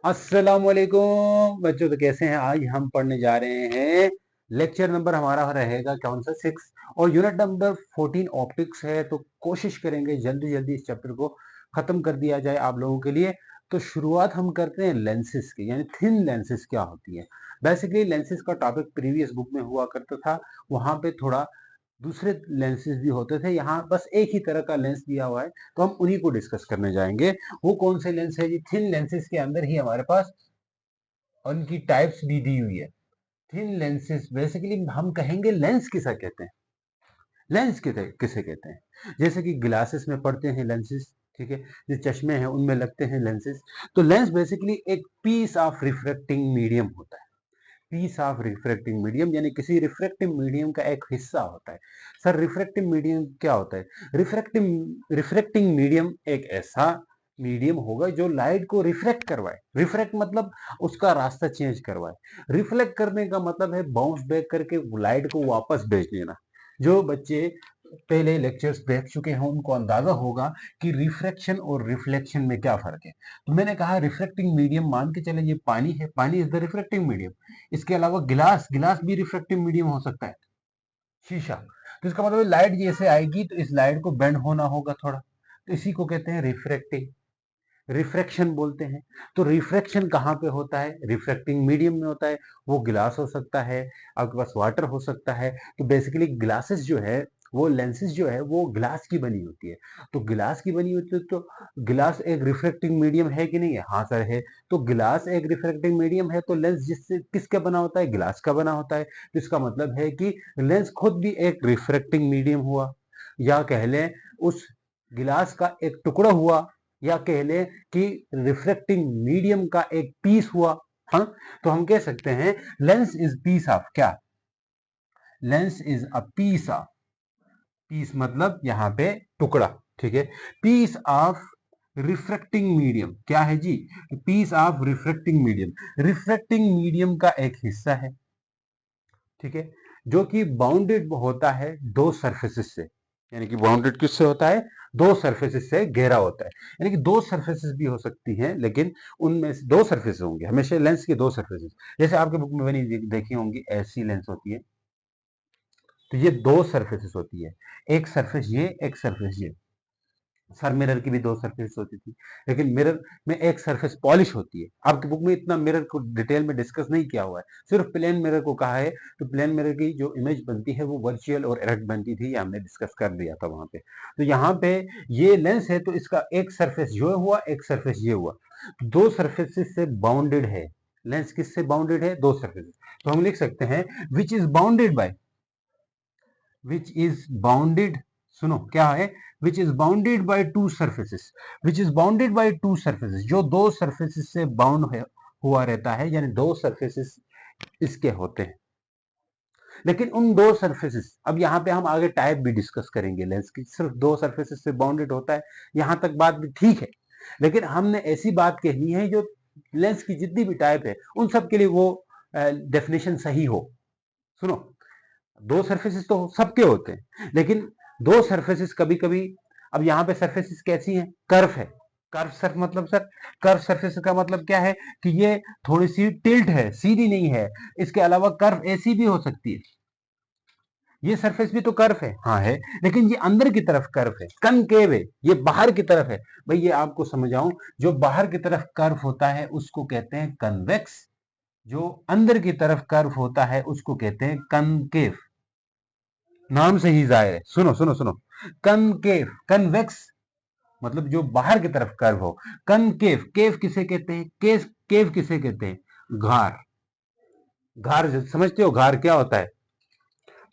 अस्सलाम वालेकुम बच्चों, तो कैसे हैं? आज हम पढ़ने जा रहे हैं। लेक्चर नंबर हमारा रहेगा कौन सा 6 और यूनिट नंबर 14 ऑप्टिक्स है। तो कोशिश करेंगे जल्दी जल्दी इस चैप्टर को खत्म कर दिया जाए आप लोगों के लिए। तो शुरुआत हम करते हैं लेंसेज की, यानी थिन लेंसेज क्या होती है। बेसिकली लेंसेज का टॉपिक प्रीवियस बुक में हुआ करता था, वहां पे थोड़ा दूसरे लेंसेज भी होते थे। यहाँ बस एक ही तरह का लेंस दिया हुआ है, तो हम उन्हीं को डिस्कस करने जाएंगे। वो कौन से लेंस है जी? थिन लेंसेज के अंदर ही हमारे पास उनकी टाइप्स भी दी हुई है। थिन लेंसेज बेसिकली हम कहेंगे लेंस किसे कहते हैं। लेंस किसे किसे कहते हैं? जैसे कि ग्लासेस में पड़ते हैं लेंसेज, ठीक है। जो चश्मे हैं उनमें लगते हैं लेंसेज। तो लेंस बेसिकली एक पीस ऑफ रिफ्रैक्टिंग मीडियम होता है। पीस ऑफ रिफ्रैक्टिंग मीडियम यानी किसी रिफ्रैक्टिव मीडियम का एक हिस्सा होता है। सर रिफ्रैक्टिव मीडियम क्या होता है? रिफ्रैक्टिंग मीडियम एक ऐसा मीडियम होगा जो लाइट को रिफ्रैक्ट करवाए। रिफ्रैक्ट मतलब उसका रास्ता चेंज करवाए। रिफ्लेक्ट करने का मतलब है बाउंस बैक करके लाइट को वापस भेज देना। जो बच्चे पहले लेक्चर्स देख चुके हैं उनको अंदाजा होगा कि रिफ्रैक्शन और रिफ्लेक्शन में क्या फर्क है। तो मैंने कहा रिफ्रैक्टिंग मीडियम मान के चले, ये पानी है, पानी इज द रिफ्रैक्टिंग मीडियम। इसके अलावा गिलास, गिलास भी रिफ्रैक्टिव मीडियम हो सकता है। शीशा, तो इसका मतलब लाइट जैसे आएगी तो इस लाइट को बेंड होना होगा थोड़ा, तो इसी को कहते हैं रिफ्रैक्टिंग, रिफ्रैक्शन बोलते हैं। तो रिफ्रैक्शन कहाँ पे होता है? रिफ्रैक्टिंग मीडियम में होता है। वो गिलास हो सकता है, आपके पास वाटर हो सकता है। तो बेसिकली ग्लासेस जो है, वो लेंसेज जो है वो ग्लास की बनी होती है। तो ग्लास की बनी होती है तो ग्लास एक रिफ्रैक्टिंग मीडियम है कि नहीं है? हाँ सर है। तो ग्लास एक रिफ्रैक्टिंग मीडियम है, तो लेंस जिससे किसका बना होता है? ग्लास का बना होता है। तो इसका मतलब है कि लेंस खुद भी एक रिफ्रैक्टिंग मीडियम हुआ, या कह लें उस गिलास का एक टुकड़ा हुआ, या कह लें कि रिफ्लेक्टिंग मीडियम का एक पीस हुआ। हाँ, तो हम कह सकते हैं लेंस इज पीस ऑफ क्या? Lens is a piece of, piece मतलब यहां पे टुकड़ा, ठीक है। पीस ऑफ रिफ्रैक्टिंग मीडियम क्या है जी? Piece of refracting medium. Refracting medium का एक हिस्सा है, ठीक है, जो कि बाउंडेड होता है दो सरफेसेस से। यानी कि बाउंडेड किससे होता है? दो सरफेसेस से घेरा होता है। यानी कि दो सरफेसेस भी हो सकती हैं, लेकिन उनमें से दो सरफेस होंगे हमेशा लेंस के, दो सरफेसेस। जैसे आपके बुक में बनी देखी होंगी ऐसी लेंस होती है, तो ये दो सरफेसेस होती है। एक सरफेस ये, एक सरफेस ये। सर मिरर की भी दो सरफेस होती थी, लेकिन मिरर में एक सरफेस पॉलिश होती है। आपकी बुक में इतना मिरर को डिटेल में डिस्कस नहीं किया हुआ है, सिर्फ प्लेन मिरर को कहा है। तो प्लेन मिरर की जो इमेज बनती है वो वर्चुअल और इरेक्ट बनती थी, ये हमने डिस्कस कर दिया था वहां पे। तो यहाँ पे ये लेंस है, तो इसका एक सरफेस जो हुआ, एक सरफेस ये हुआ। तो दो सरफेसेस से बाउंडेड है लेंस। किससे बाउंडेड है? दो सरफेसेस। तो हम लिख सकते हैं which is bounded by, which is bounded, सुनो क्या है? which is bounded by two surfaces, which is bounded by two surfaces, जो दो surfaces से बाउंड हुआ रहता है, यानी दो surfaces इसके होते हैं। लेकिन उन दो सरफेसेस, अब यहाँ पे हम आगे टाइप भी डिस्कस करेंगे लेंस की। सिर्फ दो सरफेसेस से बाउंडेड होता है, यहाँ तक बात भी ठीक है। लेकिन हमने ऐसी बात कहनी है जो लेंस की जितनी भी टाइप है उन सब के लिए वो डेफिनेशन सही हो। सुनो, दो सरफेसेस तो सबके होते हैं, लेकिन दो सरफेसेस कभी कभी, अब यहां पे सरफेसेस कैसी हैं? कर्व है। कर्व सर मतलब सर, कर्व सरफेस का मतलब क्या है कि ये थोड़ी सी टिल्ट है, सीधी नहीं है। इसके अलावा कर्व ऐसी भी हो सकती है। ये सरफेस भी तो कर्व है, हाँ है, लेकिन ये अंदर की तरफ कर्व है, कनकेव है। ये बाहर की तरफ है। भाई ये आपको समझाऊं, जो बाहर की तरफ कर्व होता है उसको कहते हैं कन्वेक्स, जो अंदर की तरफ कर्व होता है उसको कहते हैं कनकेव। नाम से ही जाहिर है। सुनो सुनो सुनो, कनकेव, कन्वेक्स मतलब जो बाहर की तरफ कर्व हो। कनकेव, केव किसे कहते हैं? केव, केव किसे कहते हैं? घार। घार समझते हो? घार क्या होता है?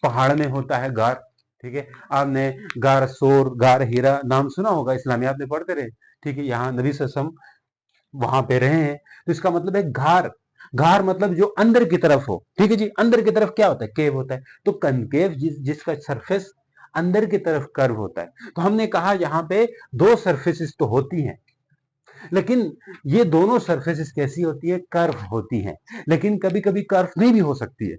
पहाड़ में होता है घार, ठीक है। आपने गार सोर, गार हीरा नाम सुना होगा, इस्लामियात में पढ़ते रहे, ठीक है। यहाँ नबी सल्लल्लाहु अलैहि वसल्लम वहां पे रहे हैं, तो इसका मतलब है घार। घार मतलब जो अंदर की तरफ हो, ठीक है जी। अंदर की तरफ क्या होता है? केव होता है। तो कनकेव जिसका सरफेस अंदर की तरफ कर्व होता है। तो हमने कहा यहाँ पे दो सरफेसेस तो होती हैं, लेकिन ये दोनों सरफेसेस कैसी होती है? कर्व होती हैं। लेकिन कभी कभी कर्व नहीं भी हो सकती है।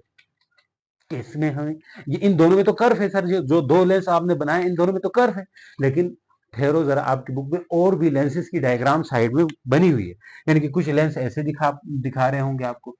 किसमें हमें, ये इन दोनों में तो कर्व है सर, जो जो दो लेंस आपने बनाए इन दोनों में तो कर्व है, लेकिन ठहरो जरा, आपकी बुक में और भी लेंसेज की डायग्राम साइड में बनी हुई है, यानी कि कुछ लेंस ऐसे दिखा रहे होंगे आपको।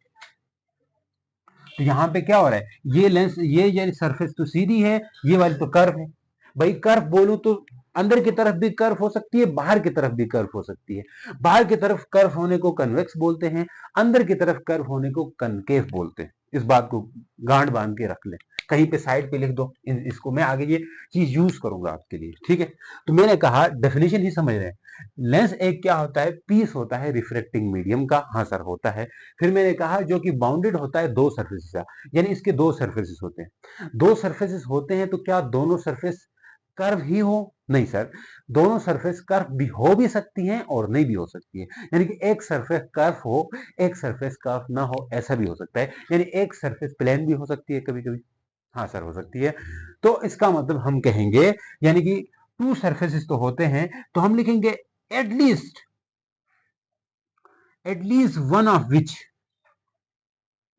तो यहाँ पे क्या हो रहा है, ये लेंस, ये सरफेस तो सीधी है, ये वाली तो कर्व है। भाई कर्व बोलूं तो अंदर की तरफ भी कर्व हो सकती है, बाहर की तरफ भी कर्व हो सकती है। बाहर की तरफ कर्व होने को कन्वेक्स बोलते हैं, अंदर की तरफ कर्व होने को कनकेव बोलते हैं। इस बात को गांठ बांध के रख लें, कहीं पे साइड पे लिख दो, इसको मैं आगे ये चीज यूज करूंगा आपके लिए, ठीक है। तो मैंने कहा डेफिनेशन ही समझ रहे हैं, लेंस एक क्या होता है, पीस होता है रिफ्रेक्टिंग मीडियम का, हाँ सर होता है। फिर मैंने कहा जो कि बाउंडेड होता है दो सरफेसेस का, यानी इसके दो सरफेसेस होते हैं। दो सरफेसेस होते हैं तो क्या दोनों सरफेस कर्व ही हो? नहीं सर, दोनों सरफेस कर्व भी हो भी सकती हैं और नहीं भी हो सकती है। यानी कि एक सरफेस कर्व हो, एक सरफेस कर्व ना हो, ऐसा भी हो सकता है। यानी एक सरफेस प्लेन भी हो सकती है कभी कभी, हाँ सर हो सकती है। तो इसका मतलब हम कहेंगे, यानी कि टू सरफेसेस तो होते हैं, तो हम लिखेंगे एटलीस्ट वन ऑफ विच,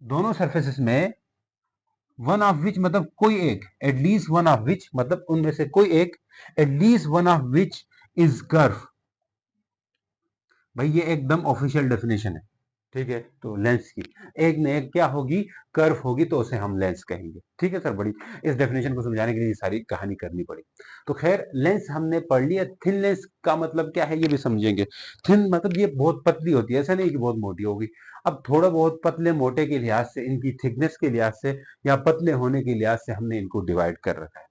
दोनों सरफेसेस में वन ऑफ विच मतलब कोई एक, एटलीस्ट वन ऑफ विच मतलब उनमें से कोई एक, at least one of which is curve. भाई ये एकदम ऑफिशियल डेफिनेशन है, ठीक है। तो लेंस की एक न एक क्या होगी, कर्व होगी, तो उसे हम लेंस कहेंगे, ठीक है सर। बड़ी इस डेफिनेशन को समझाने के लिए सारी कहानी करनी पड़ी। तो खैर लेंस हमने पढ़ लिया। थिन लेंस का मतलब क्या है ये भी समझेंगे। थिन मतलब ये बहुत पतली होती है, ऐसा नहीं कि बहुत मोटी होगी। अब थोड़ा बहुत पतले मोटे के लिहाज से, इनकी थिकनेस के लिहाज से या पतले होने के लिहाज से हमने इनको डिवाइड कर रखा है।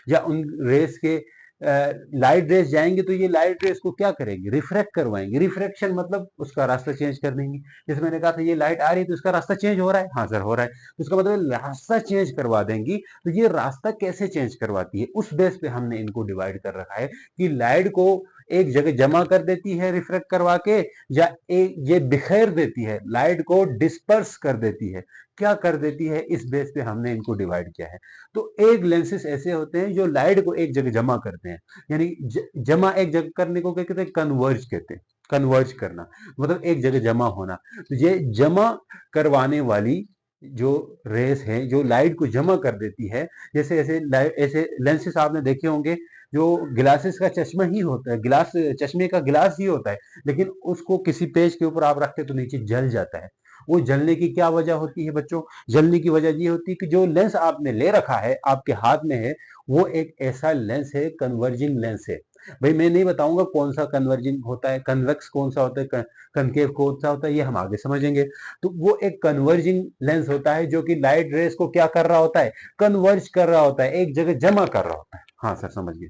या उन रेस के लाइट रेस जाएंगे तो ये लाइट रेस को क्या करेंगे, रिफ्रैक्ट करवाएंगे। रिफ्रैक्शन मतलब उसका रास्ता चेंज कर देंगे। जैसे मैंने कहा था ये लाइट आ रही है तो इसका रास्ता चेंज हो रहा है, हाँ सर हो रहा है, तो इसका मतलब रास्ता चेंज करवा देंगी। तो ये रास्ता कैसे चेंज करवाती है, उस बेस पे हमने इनको डिवाइड कर रखा है कि लाइट को एक जगह जमा कर देती है रिफ्रैक्ट करवा के, या एक ये बिखेर देती है, लाइट को डिस्पर्स कर देती है, क्या कर देती है, इस बेस पे हमने इनको डिवाइड किया है। तो एक लेंसेस ऐसे होते हैं जो लाइट को एक जगह जमा करते हैं, यानी जमा एक जगह करने को क्या कहते हैं, कन्वर्ज कहते हैं। कन्वर्ज करना मतलब एक जगह जमा होना। तो ये जमा करवाने वाली जो रेस है, जो लाइट को जमा कर देती है, जैसे ऐसे ऐसे लेंसेस आपने देखे होंगे, जो ग्लासेस का चश्मा ही होता है, गिलास चश्मे का गिलास ही होता है, लेकिन उसको किसी पेज के ऊपर आप रखते तो नीचे जल जाता है। वो जलने की क्या वजह होती है बच्चों, जलने की वजह ये होती है कि जो लेंस आपने ले रखा है, आपके हाथ में है, वो एक ऐसा लेंस है, कन्वर्जिंग लेंस है। भाई मैं नहीं बताऊंगा कौन सा कन्वर्जिंग होता है, कन्वेक्स कौन सा होता है, कनकेव कौन सा होता है, ये हम आगे समझेंगे। तो वो एक कन्वर्जिंग लेंस होता है जो कि लाइट रेस को क्या कर रहा होता है, कन्वर्ज कर रहा होता है, एक जगह जमा कर रहा होता है। हाँ सर समझ गए।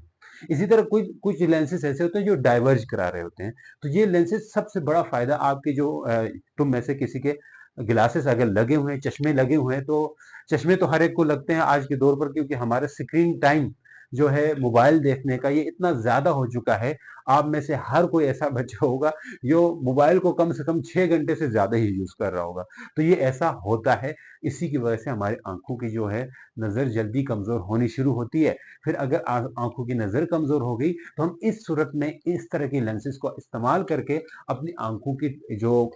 इसी तरह कुछ कुछ लेंसेस ऐसे होते हैं जो डाइवर्ज करा रहे होते हैं। तो ये लेंसेस सबसे बड़ा फायदा आपके जो तुम में से किसी के ग्लासेस अगर लगे हुए हैं, चश्मे लगे हुए हैं, तो चश्मे तो हर एक को लगते हैं आज के दौर पर, क्योंकि हमारा स्क्रीन टाइम जो है मोबाइल देखने का ये इतना ज्यादा हो चुका है। आप में से हर कोई ऐसा बच्चा होगा जो मोबाइल को कम से कम 6 घंटे से ज्यादा ही यूज कर रहा होगा। तो ये ऐसा होता है, इसी की वजह से हमारी आंखों की जो है नजर जल्दी कमजोर होनी शुरू होती है। फिर अगर आंखों की नजर कमजोर हो गई तो हम इस सूरत में इस तरह की लेंसेज को इस्तेमाल करके अपनी आंखों की जो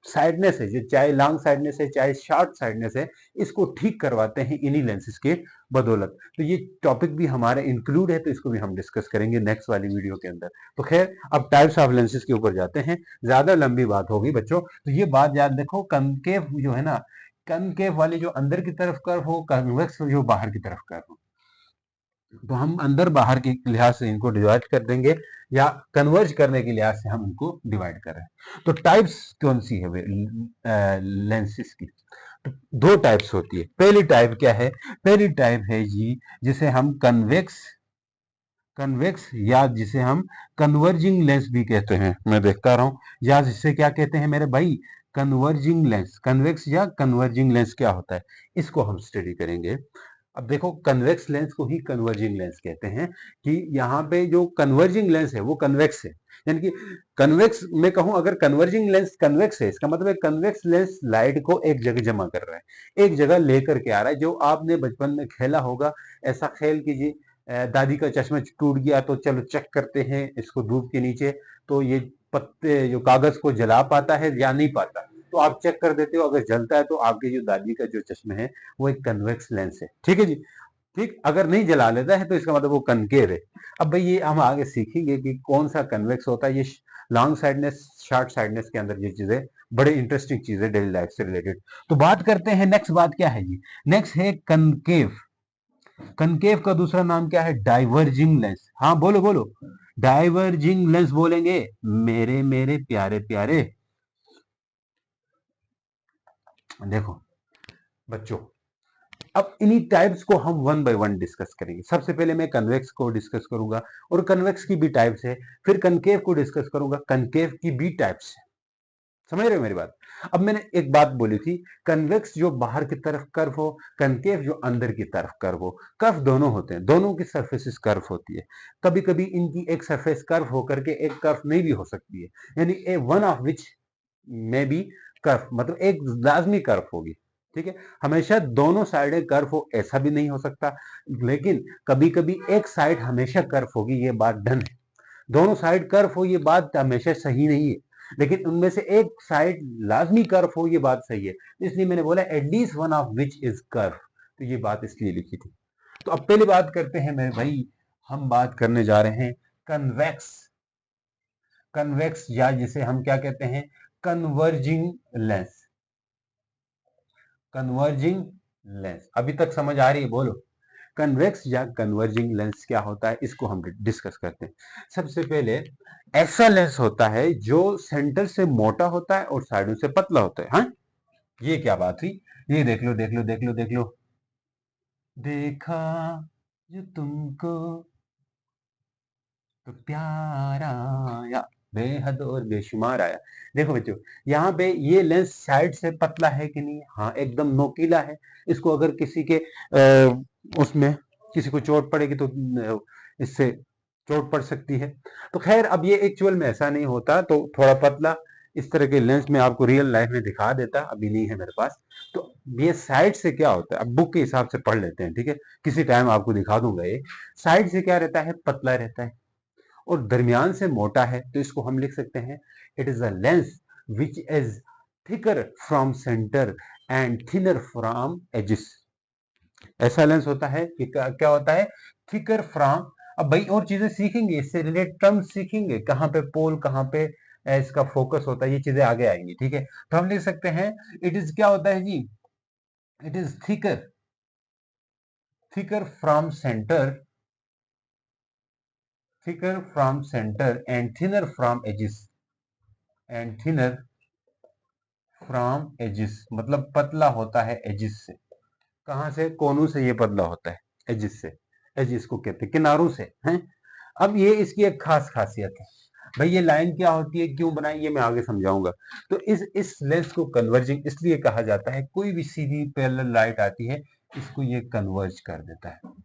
साइडनेस है, जो चाहे लॉन्ग साइडनेस है चाहे शॉर्ट साइडनेस है, इसको ठीक करवाते हैं इन्हीं लेंसेज के बदौलत। तो ये टॉपिक भी हमारे इंक्लूड है, तो इसको भी हम डिस्कस करेंगे नेक्स्ट वाली वीडियो के अंदर। तो खैर अब टाइप्स ऑफ लेंसेज के ऊपर जाते हैं, ज्यादा लंबी बात होगी बच्चों। तो ये बात याद देखो, कनकेव जो है ना, कनकेव वाली जो अंदर की तरफ कर्व हो, कन्वेक्स जो बाहर की तरफ कर्व हो। तो हम अंदर बाहर के लिहाज से इनको डिवाइड कर देंगे, या कन्वर्ज करने के लिहाज से हम इनको डिवाइड कर रहे हैं। तो टाइप्स कौन सी है लेंसेस की, तो दो टाइप्स होती है। पहली टाइप क्या है, पहली टाइप है जी जिसे हम कन्वेक्स कन्वेक्स या जिसे हम कन्वर्जिंग लेंस भी कहते हैं, मैं देखता रहा हूं, या जिसे क्या कहते हैं मेरे भाई, कन्वर्जिंग लेंस। कन्वेक्स या कन्वर्जिंग लेंस क्या होता है, इसको हम स्टडी करेंगे। अब देखो कन्वेक्स लेंस को ही कन्वर्जिंग लेंस कहते हैं, कि यहाँ पे जो कन्वर्जिंग लेंस है वो कन्वेक्स है। यानी कि कन्वेक्स में कहूं, अगर कन्वर्जिंग लेंस कन्वेक्स है, इसका मतलब है कन्वेक्स लेंस लाइट को एक जगह जमा कर रहा है, एक जगह लेकर के आ रहा है। जो आपने बचपन में खेला होगा, ऐसा खेल कीजिए, दादी का चश्मा टूट गया तो चलो चेक करते हैं इसको धूप के नीचे, तो ये पत्ते जो कागज को जला पाता है या नहीं पाता, तो आप चेक कर देते हो, अगर जलता है तो आपकी जो दादी का जो चश्मा है वो एक कन्वेक्स लेंस है, ठीक है जी। ठीक, अगर नहीं जला लेता है तो इसका मतलब वो कनकेव है। अब भाई ये हम आगे सीखेंगे कि कौन सा कन्वेक्स होता है। ये लॉन्ग साइडनेस, शॉर्ट साइडनेस के अंदर ये चीजें बड़े इंटरेस्टिंग चीजें डेली लाइफ से रिलेटेड। तो बात करते हैं, नेक्स्ट बात क्या है जी, नेक्स्ट है कनकेव। कनकेव का दूसरा नाम क्या है? Diverging lens. हाँ बोलो बोलो, डाइवर्जिंग लेंस बोलेंगे मेरे मेरे प्यारे प्यारे। देखो बच्चों, अब इन्हीं टाइप्स को हम वन बाय वन डिस्कस करेंगे। सबसे पहले मैं कन्वेक्स को डिस्कस करूंगा और कन्वेक्स की भी टाइप्स है, फिर कनकेव को डिस्कस करूंगा, कनकेव की भी टाइप्स है। समझ रहे हो मेरी बात? अब मैंने एक बात बोली थी, कन्वेक्स जो बाहर की तरफ कर्व हो, कनकेव जो अंदर की तरफ कर्व हो। कर्व दोनों होते हैं, दोनों की सरफेसेस कर्व होती है। कभी कभी इनकी एक सरफेस कर्व होकर के एक कर्व नहीं भी हो सकती है, यानी ए वन ऑफ विच में बी कर्व, मतलब एक लाजमी कर्व होगी। ठीक है, हमेशा दोनों साइडें कर्व हो ऐसा भी नहीं हो सकता, लेकिन कभी कभी एक साइड हमेशा कर्व होगी, ये बात डन है। दोनों साइड कर्व हो ये बात हमेशा सही नहीं है, लेकिन उनमें से एक साइड लाजमी कर्व हो ये बात सही है। इसलिए मैंने बोला at least one of which is curve, तो ये बात इसलिए लिखी थी। तो अब पहले बात करते हैं मेरे भाई, हम बात करने जा रहे हैं कन्वेक्स। कन्वेक्स या जिसे हम क्या कहते हैं, कन्वर्जिंग लेंस। कन्वर्जिंग लेंस अभी तक समझ आ रही है? बोलो, कन्वेक्स या कन्वर्जिंग लेंस क्या होता है, इसको हम डिस्कस करते हैं। सबसे पहले ऐसा लेंस होता है जो सेंटर से मोटा होता है और साइडों से पतला होता है। हाँ, ये क्या बात हुई? ये देख लो देख लो देख लो देख लो, देखा जो तुमको तो प्यार आया, बेहद और बेशुमार आया। देखो बच्चों, यहाँ पे ये लेंस साइड से पतला है कि नहीं? हाँ, एकदम नोकीला है। इसको अगर किसी के उसमें किसी को चोट पड़ेगी तो इससे चोट पड़ सकती है। तो खैर, अब ये एक्चुअल में ऐसा नहीं होता, तो थोड़ा पतला इस तरह के लेंस में आपको रियल लाइफ में दिखा देता, अभी नहीं है मेरे पास। तो ये साइड से क्या होता है, अब बुक के हिसाब से पढ़ लेते हैं, ठीक है? किसी टाइम आपको दिखा दूंगा। ये साइड से क्या रहता है, पतला रहता है, और दरमियान से मोटा है, तो इसको हम लिख सकते हैं it is a lens which is thicker from centre and thinner from edges. ऐसा लेंस होता है कि क्या होता है, थिकर फ्रॉम। अब भाई और चीजें सीखेंगे, इससे रिलेटेड टर्म सीखेंगे, कहाँ पे पोल, कहाँ पे इसका फोकस होता है, ये चीजें आगे आएंगी, ठीक है? तो हम लिख सकते हैं इट इज क्या होता है जी, it is thicker, thicker from centre, thicker from center and thinner from edges, and thinner from edges मतलब पतला होता है edges से। कहां से? कोनों से ये पतला होता है, edges से। edges को कहते हैं किनारों से, हैं? अब ये इसकी एक खास खासियत है भाई। ये लाइन क्या होती है, क्यों बनाई, ये मैं आगे समझाऊंगा। तो इस लेंस को कन्वर्जिंग इसलिए कहा जाता है, कोई भी सीधी पैरेलल लाइट आती है, इसको ये कन्वर्ज कर देता है।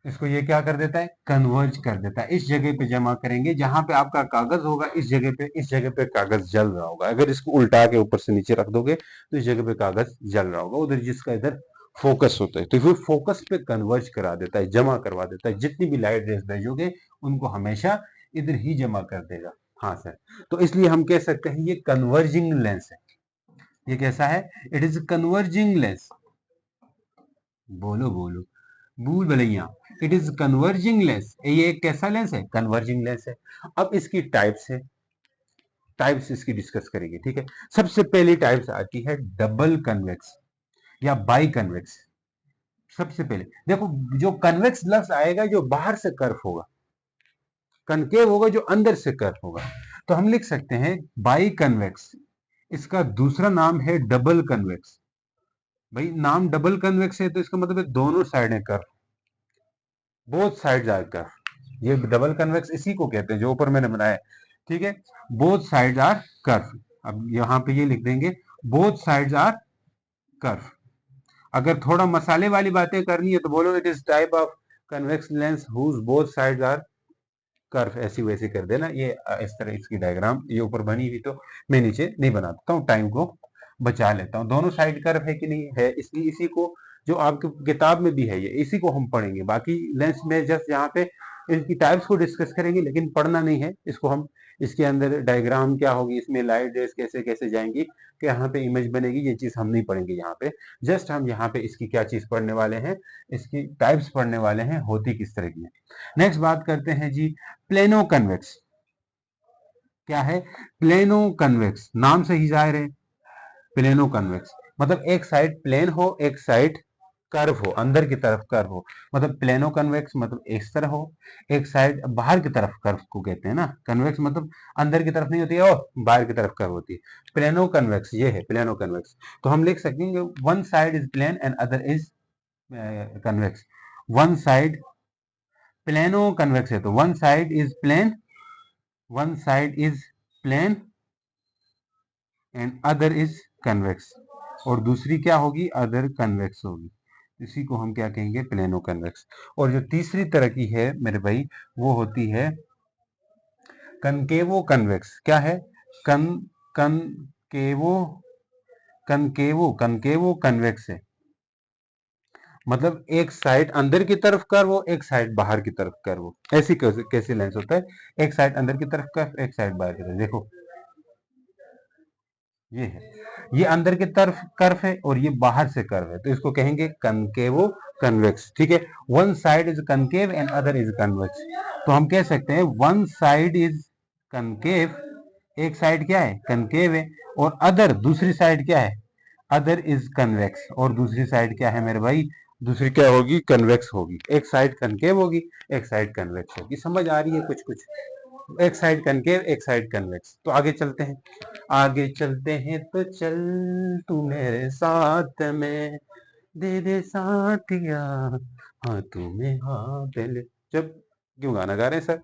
इसको ये क्या कर देता है, कन्वर्ज कर देता है। इस जगह पे जमा करेंगे जहां पे आपका कागज होगा, इस जगह पे कागज जल रहा होगा। अगर इसको उल्टा के ऊपर से नीचे रख दोगे तो इस जगह पे कागज जल रहा होगा, उधर जिसका इधर फोकस होता है, तो फिर फोकस पे कन्वर्ज करा देता है, जमा करवा देता है। जितनी भी लाइट रेज भेजोगे उनको हमेशा इधर ही जमा कर देगा। हाँ सर, तो इसलिए हम कह सकते हैं ये कन्वर्जिंग लेंस है। ये कैसा है, इट इज कन्वर्जिंग लेंस। बोलो बोलो, भूल भलैया, इट इज कन्वर्जिंग लेंस। ये एक कैसा लेंस है, कन्वर्जिंग लेंस है। अब इसकी टाइप्स है, टाइप्स इसकी डिस्कस करेंगे, ठीक है? सबसे पहली टाइप्स आती है डबल कन्वेक्स या बाई कन्वेक्स। सबसे पहले देखो, जो कन्वेक्स लफ्ज आएगा जो बाहर से कर्व होगा, कनकेव होगा जो अंदर से कर्व होगा, तो हम लिख सकते हैं बाई कन्वेक्स। इसका दूसरा नाम है डबल कन्वेक्स। भाई नाम डबल कन्वेक्स है तो इसका मतलब है दोनों साइडें curve, both sides are curve. ये डबल कन्वेक्स इसी को कहते हैं जो ऊपर मैंने बनाया है, ठीक है? Both sides are curve. अब यहां पे ये लिख देंगे बोथ साइड्स आर कर्व। अगर थोड़ा मसाले वाली बातें करनी है तो बोलो it is type of convex lens whose both sides are curve. ऐसी वैसी कर देना। ये इस तरह इसकी डायग्राम ये ऊपर बनी हुई, तो मैं नीचे नहीं बनाता हूँ, टाइम को बचा लेता हूँ। दोनों साइड कर्व है कि नहीं है, इसलिए इसी को जो आपकी किताब में भी है ये इसी को हम पढ़ेंगे। बाकी लेंस में जस्ट यहाँ पे इनकी टाइप्स को डिस्कस करेंगे, लेकिन पढ़ना नहीं है इसको। हम इसके अंदर डायग्राम क्या होगी, इसमें लाइट रेस कैसे कैसे जाएंगी, कि यहाँ पे इमेज बनेगी, ये चीज हम नहीं पढ़ेंगे यहाँ पे। जस्ट हम यहाँ पे इसकी क्या चीज पढ़ने वाले हैं, इसकी टाइप्स पढ़ने वाले हैं, होती किस तरह की है। नेक्स्ट बात करते हैं जी प्लेनो कन्वेक्स। क्या है प्लेनो कन्वेक्स, नाम से ही जाहिर है प्लेनो कन्वेक्स मतलब एक साइड प्लेन हो, एक साइड कर्व हो, अंदर की तरफ कर्व हो, मतलब प्लेनो कन्वेक्स मतलब इस तरह हो, एक साइड बाहर की तरफ कर्व को कहते हैं ना। कन्वेक्स मतलब अंदर की तरफ नहीं होती है और बाहर की तरफ कर्व होती है। प्लेनो कन्वेक्स ये है प्लेनो कन्वेक्स। तो हम लिख सकेंगे one side is plane and other is convex. One side plano convex है तो one side is plane, one side is plane and other is convex, और दूसरी क्या होगी अदर कन्वेक्स होगी। इसी को हम क्या कहेंगे प्लेनो कन्वेक्स। और जो तीसरी तरह की है मेरे भाई वो होती है कनकेवो कन्वेक्स। क्या है कन कनकेवो कनकेवो कनकेवो कन्वेक्स है, मतलब एक साइड अंदर की तरफ कर्व हो, एक साइड बाहर की तरफ कर्व हो। ऐसी कैसे लेंस होता है, एक साइड अंदर की तरफ कर्व, एक साइड बाहर की तरफ। देखो ये है, ये अंदर की तरफ कर्व है और ये बाहर से कर्व है, तो इसको कहेंगे कनकेवो कन्वेक्स। ठीक है, one side is concave and other is convex. तो हम कह सकते हैं वन साइड इज कनकेव, एक साइड क्या है कनकेव है, और अदर दूसरी साइड क्या है अदर इज कन्वेक्स, और दूसरी साइड क्या है मेरे भाई दूसरी क्या होगी कन्वेक्स होगी। एक साइड कनकेव होगी, एक साइड कन्वेक्स होगी। समझ आ रही है कुछ कुछ, एक साइड कनकेव एक साइड कन्वेक्स। तो आगे चलते हैं, आगे चलते हैं तो चल तू मेरे साथ में, दे दे साथिया हाँ तुम्हें हाथ ले। जब क्यों गाना गा रहे हैं सर,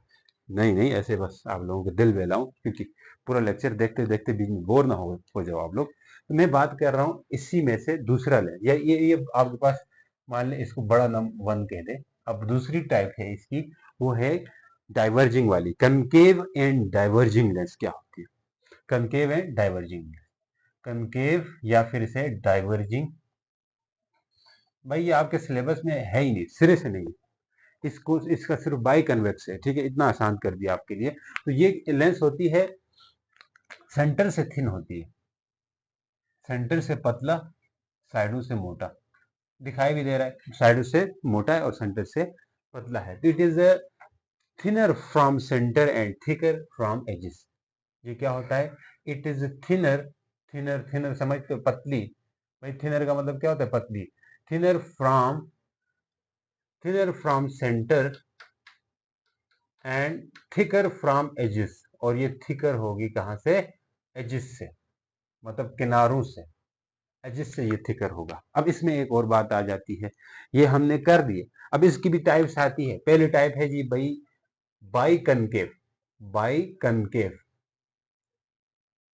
नहीं नहीं ऐसे बस आप लोगों को दिल बहलाऊं, क्योंकि पूरा लेक्चर देखते देखते बीच में बोर ना हो जाओ आप लोग। तो मैं बात कर रहा हूँ इसी में से दूसरा लें, या ये आपके पास मान ले इसको बड़ा नंबर वन कह दे। अब दूसरी टाइप है इसकी, वो है डाइवर्जिंग वाली। कनकेव एंड डाइवर्जिंग लेंस क्या होती है, कनकेव एंड डाइवर्जिंग, कनकेव या फिर इसे डाइवर्जिंग। भाई ये आपके सिलेबस में है ही नहीं, सिरे से नहीं, इसको इसका सिर्फ बाई कन्वेक्स है। ठीक है, इतना आसान कर दिया आपके लिए। तो ये लेंस होती है सेंटर से थिन होती है, सेंटर से पतला, साइडों से मोटा, दिखाई भी दे रहा है साइडों से मोटा है और सेंटर से पतला है। तो it is thinner from centre and thicker from edges. ये क्या होता है it is thinner, thinner thinner समझते हो पतली, भाई थिनर का मतलब क्या होता है पतली। Thinner from, thinner from centre and thicker from edges, और ये थिकर होगी कहां से एजेस से, मतलब किनारों से, एजेस से ये थिकर होगा। अब इसमें एक और बात आ जाती है, ये हमने कर दिए। अब इसकी भी टाइप्स आती है। पहली टाइप है जी भाई बाई कनकेव, बाई कनकेव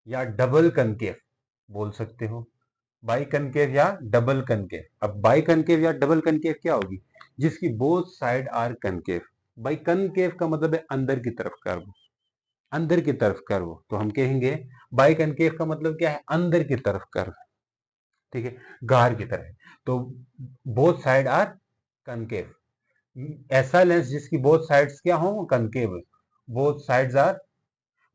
या डबल कनकेव बोल सकते हो, बाई कनकेव या डबल कनकेव। अब बाई कनकेव या डबल कनकेव क्या होगी, जिसकी both side are concave. Biconcave का मतलब है अंदर की तरफ कर्व, अंदर की तरफ कर्व। तो हम कहेंगे बाई कनकेव का मतलब क्या है अंदर की तरफ कर्व। ठीक है, गार की तरह। तो बोथ साइड आर कनकेव, ऐसा लेंस जिसकी बोथ साइड्स क्या हो कनकेव, बोथ साइड्स आर,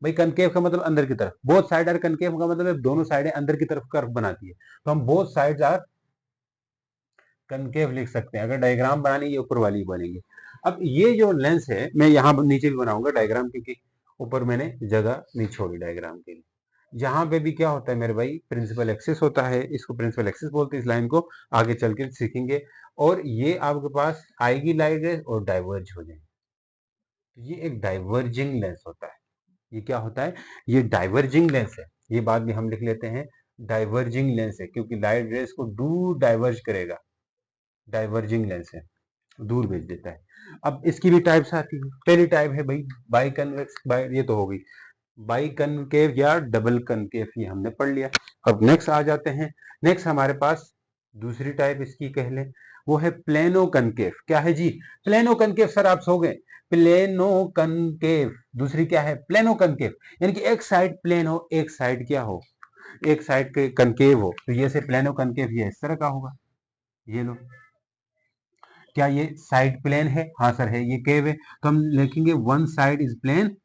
भाई कनकेव का मतलब अंदर की तरफ, बोथ साइड आर कनकेव का मतलब है दोनों साइडें अंदर की तरफ कर्व बनाती है। तो हम बोथ साइड्स आर कनकेव लिख सकते हैं। अगर डायग्राम बनानी ये ऊपर वाली बनेगी। अब ये जो लेंस है मैं यहाँ नीचे भी बनाऊंगा डायग्राम, क्योंकि ऊपर मैंने जगह नहीं छोड़ी डायग्राम के लिए। यहाँ पे भी क्या होता है मेरे भाई प्रिंसिपल एक्सिस होता है, इसको प्रिंसिपल एक्सिस बोलते हैं इस लाइन को, आगे चल के सीखेंगे। और ये आपके पास आएगी लाइट और डाइवर्ज हो जाएगी, तो ये एक डाइवर्जिंग लेंस होता है। ये क्या होता है ये डाइवर्जिंग लेंस है। ये बात भी हम लिख लेते हैं डाइवर्जिंग लेंस है, क्योंकि लाइट रेस को दूर डाइवर्ज करेगा, डाइवर्जिंग लेंस है, दूर भेज देता है। अब इसकी भी टाइप्स आती है। पहली टाइप है भाई बाई कन्वेक्स, बाई ये तो हो गई बाई कनकेव या डबल कनकेव, ये हमने पढ़ लिया। अब नेक्स्ट आ जाते हैं, नेक्स्ट हमारे पास दूसरी टाइप इसकी कह लें, वो है प्लेनो कनकेव। क्या है जी प्लेनो कनकेव, सर आप सो गए, प्लेनो कनकेव। दूसरी क्या है प्लेनो कनकेव, यानी कि एक साइड प्लेन हो, एक साइड क्या हो, एक साइड के कनकेव हो। तो ये से प्लेनो कनकेव ये इस तरह का होगा। ये लो, क्या ये साइड प्लेन है, हाँ सर है, ये केव है, तो हम लिखेंगे one side is plane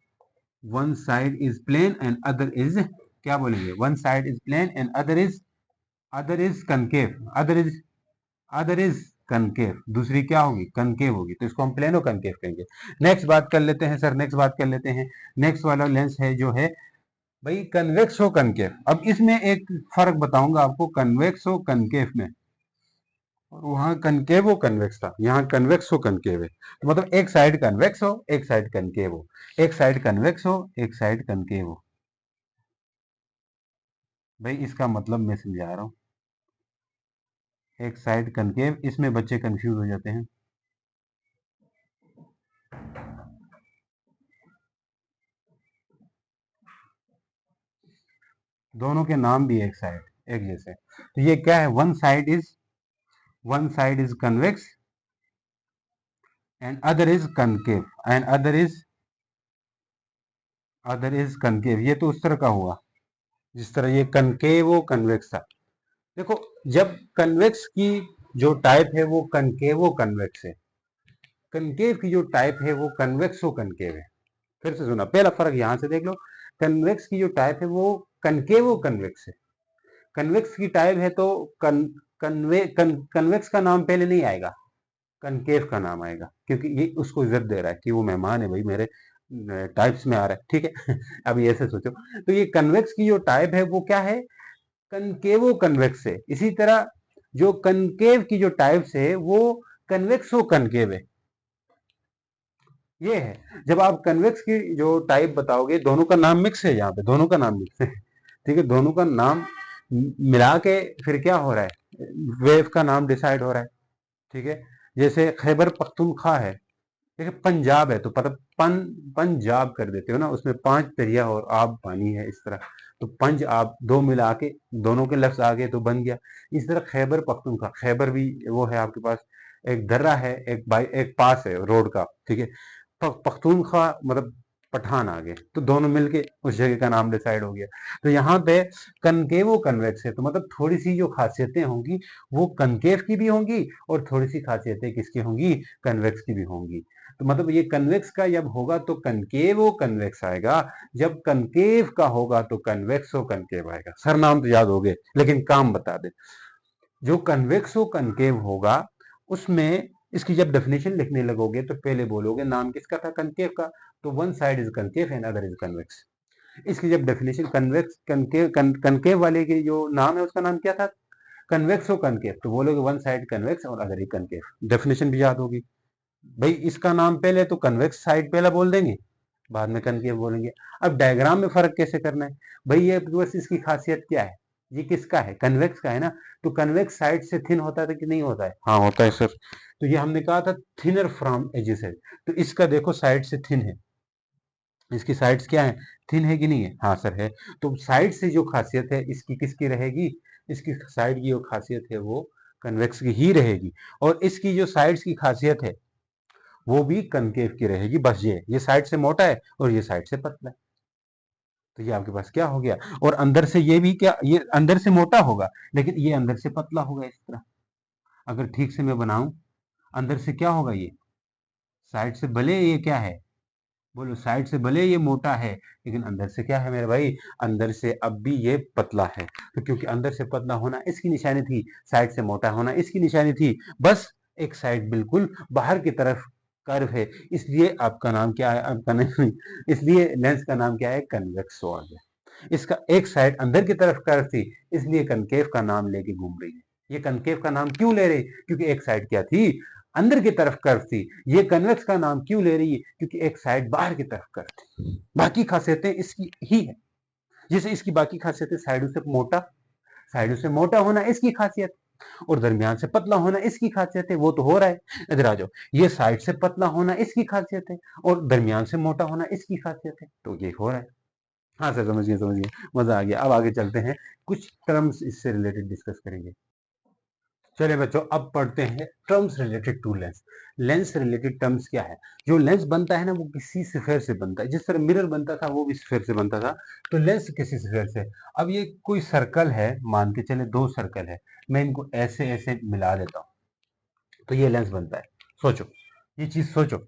one side is plane and other is, क्या बोलेंगे, one side is plane and other is concave, other is concave, दूसरी क्या होगी, कनकेव होगी, तो इसको हम प्लेन और कनकेव कहेंगे। नेक्स्ट बात कर लेते हैं सर, नेक्स्ट बात कर लेते हैं। नेक्स्ट वाला लेंस है जो है भाई कन्वेक्स हो कनकेव। अब इसमें एक फर्क बताऊंगा आपको, कन्वेक्स हो कनकेव में, और वहां कनकेव हो कन्वेक्स था, यहाँ कन्वेक्स हो कनकेव है। तो मतलब एक साइड कन्वेक्स हो, एक साइड कनकेव हो, एक साइड कन्वेक्स हो, एक साइड कनकेव हो। भाई इसका मतलब मैं समझा रहा हूँ, एक साइड कनकेव, इसमें बच्चे कंफ्यूज हो जाते हैं। दोनों के नाम भी एक साइड एक जैसे, तो ये क्या है, one side is convex and other is concave, and other is concave. ये तो उस तरह का हुआ जिस तरह ये कनकेव वो कन्वेक्स था। देखो, जब कन्वेक्स की जो टाइप है वो कनकेवो कन्वेक्स है, कनकेव की जो टाइप है वो कन्वेक्सो कनकेव है। फिर से सुना, पहला फर्क यहां से देख लो, कन्वेक्स की जो टाइप है वो कनकेवो कन्वेक्स है। कन्वेक्स की टाइप है तो कन्वेक्स का नाम पहले नहीं आएगा, कनकेव का नाम आएगा, क्योंकि ये उसको इज्जत दे रहा है कि वो मेहमान है भाई मेरे, टाइप्स में आ रहा है, ठीक है। अब ये ऐसे सोचो, तो ये कन्वेक्स की जो टाइप है वो क्या है, कनकेवो कन्वेक्स है। इसी तरह जो कनकेव की जो टाइप्स है वो कन्वेक्सो कनकेव है। ये है, जब आप कन्वेक्स की जो टाइप बताओगे, दोनों का नाम मिक्स है, यहाँ पे दोनों का नाम मिक्स है, ठीक है, दोनों का नाम मिला के फिर क्या हो रहा है, वेव का नाम डिसाइड हो रहा है, ठीक है। जैसे खैबर पख्तूनख्वा है, ठीक है, पंजाब है तो पता पंजाब कर देते हो ना, उसमें पांच दरिया और आब पानी है, इस तरह, तो पंज आब दो मिला के दोनों के लफ्ज आ गए तो बन गया। इस तरह खैबर पख्तूनख्वा, खैबर भी वो है आपके पास, एक दर्रा है, एक पास है रोड का, ठीक है। पख्तूनख्वा मतलब पठान आ गए, तो दोनों मिलके उस जगह का नाम डिसाइड हो गया। तो यहाँ पे कनकेव कन्वेक्स है, तो मतलब थोड़ी सी जो खासियतें होंगी वो कनकेव की भी होंगी, और थोड़ी सी खासियतें किसकी होंगी, कन्वेक्स की भी होंगी। तो मतलब ये कन्वेक्स का जब होगा तो कनकेव कन्वेक्स आएगा, जब कनकेव का होगा तो कन्वेक्सो कनकेव आएगा। सरनाम तो याद हो गए, लेकिन काम बता दे, जो कन्वेक्सो कनकेव होगा उसमें इसकी जब डेफिनेशन लिखने लगोगे तो पहले बोलोगे नाम किसका था, कनकेव का, तो one side is concave and other is convex. इसकी जब डेफिनेशन कन्वेक्स कनकेव कनकेव वाले की जो नाम है उसका नाम क्या था, कन्वेक्सो कनकेव, तो बोलोगे वन साइड कन्वेक्स और अदर इज कनकेव, डेफिनेशन भी याद होगी। भाई इसका नाम पहले तो कन्वेक्स साइड पहला बोल देंगे, बाद में कनकेव बोलेंगे। अब डायग्राम में फर्क कैसे करना है, भाई ये बस इसकी खासियत क्या है, ये किसका है, कन्वेक्स का है ना, तो कन्वेक्स साइड से थिन होता है कि नहीं होता है, हाँ होता है सर, तो ये हमने कहा था थिनर फ्रॉम एजेस है, तो इसका देखो साइड से थिन है, इसकी साइड्स क्या है, थिन है कि नहीं है, हाँ सर है। तो साइड से जो खासियत है इसकी किसकी रहेगी, इसकी साइड की जो खासियत है वो कन्वेक्स की ही रहेगी, और इसकी जो साइड्स की खासियत है वो भी कनकेव की रहेगी। बस ये साइड से मोटा है और ये साइड से पतला है, तो ये आपके पास क्या हो गया, और अंदर से ये भी क्या, ये अंदर से मोटा होगा लेकिन ये अंदर से पतला होगा, इस तरह अगर ठीक से मैं बनाऊं, अंदर से क्या होगा, ये साइड से भले ये क्या है, बोलो साइड से भले ये मोटा है, लेकिन अंदर से क्या है मेरे भाई, अंदर से अब भी ये पतला है। तो क्योंकि अंदर से पतला होना इसकी निशानी थी, साइड से मोटा होना इसकी निशानी थी, बस एक साइड बिल्कुल बाहर की तरफ कर्व है, इसलिए आपका नाम क्या है, आपका नहीं, इसलिए लेंस का नाम क्या है, कन्वेक्स आ गया। इसका एक साइड अंदर की तरफ कर्व थी, इसलिए कनकेव का नाम लेके घूम रही है। ये कनकेव का नाम क्यों ले रही, क्योंकि एक साइड क्या थी, अंदर की तरफ कर्व थी। ये कन्वेक्स का नाम क्यों ले रही है, क्योंकि एक साइड बाहर की तरफ कर्व थी। बाकी खासियतें इसकी ही है, जैसे इसकी बाकी खासियतें साइडों से मोटा होना इसकी खासियत, और दरमियान से पतला होना इसकी खासियत है, वो तो हो रहा है, इधर आ जाओ, ये साइड से पतला होना इसकी खासियत है और दरमियान से मोटा होना इसकी खासियत है, तो ये हो रहा है। हाँ सर, समझिए समझिए, मजा आ गया। अब आगे चलते हैं, कुछ टर्म्स इससे रिलेटेड डिस्कस करेंगे। चलिए बच्चों, अब पढ़ते हैं terms related to lens. Lens related terms क्या है, जो लेंस बनता है ना वो किसी स्फीयर से बनता है, जिस तरह मिरर बनता था वो भी स्फीयर से बनता था, तो लेंस किसी स्फीयर से। अब ये कोई सर्कल है, मान के चले दो सर्कल है, मैं इनको ऐसे ऐसे मिला देता हूँ तो ये लेंस बनता है। सोचो, ये चीज सोचो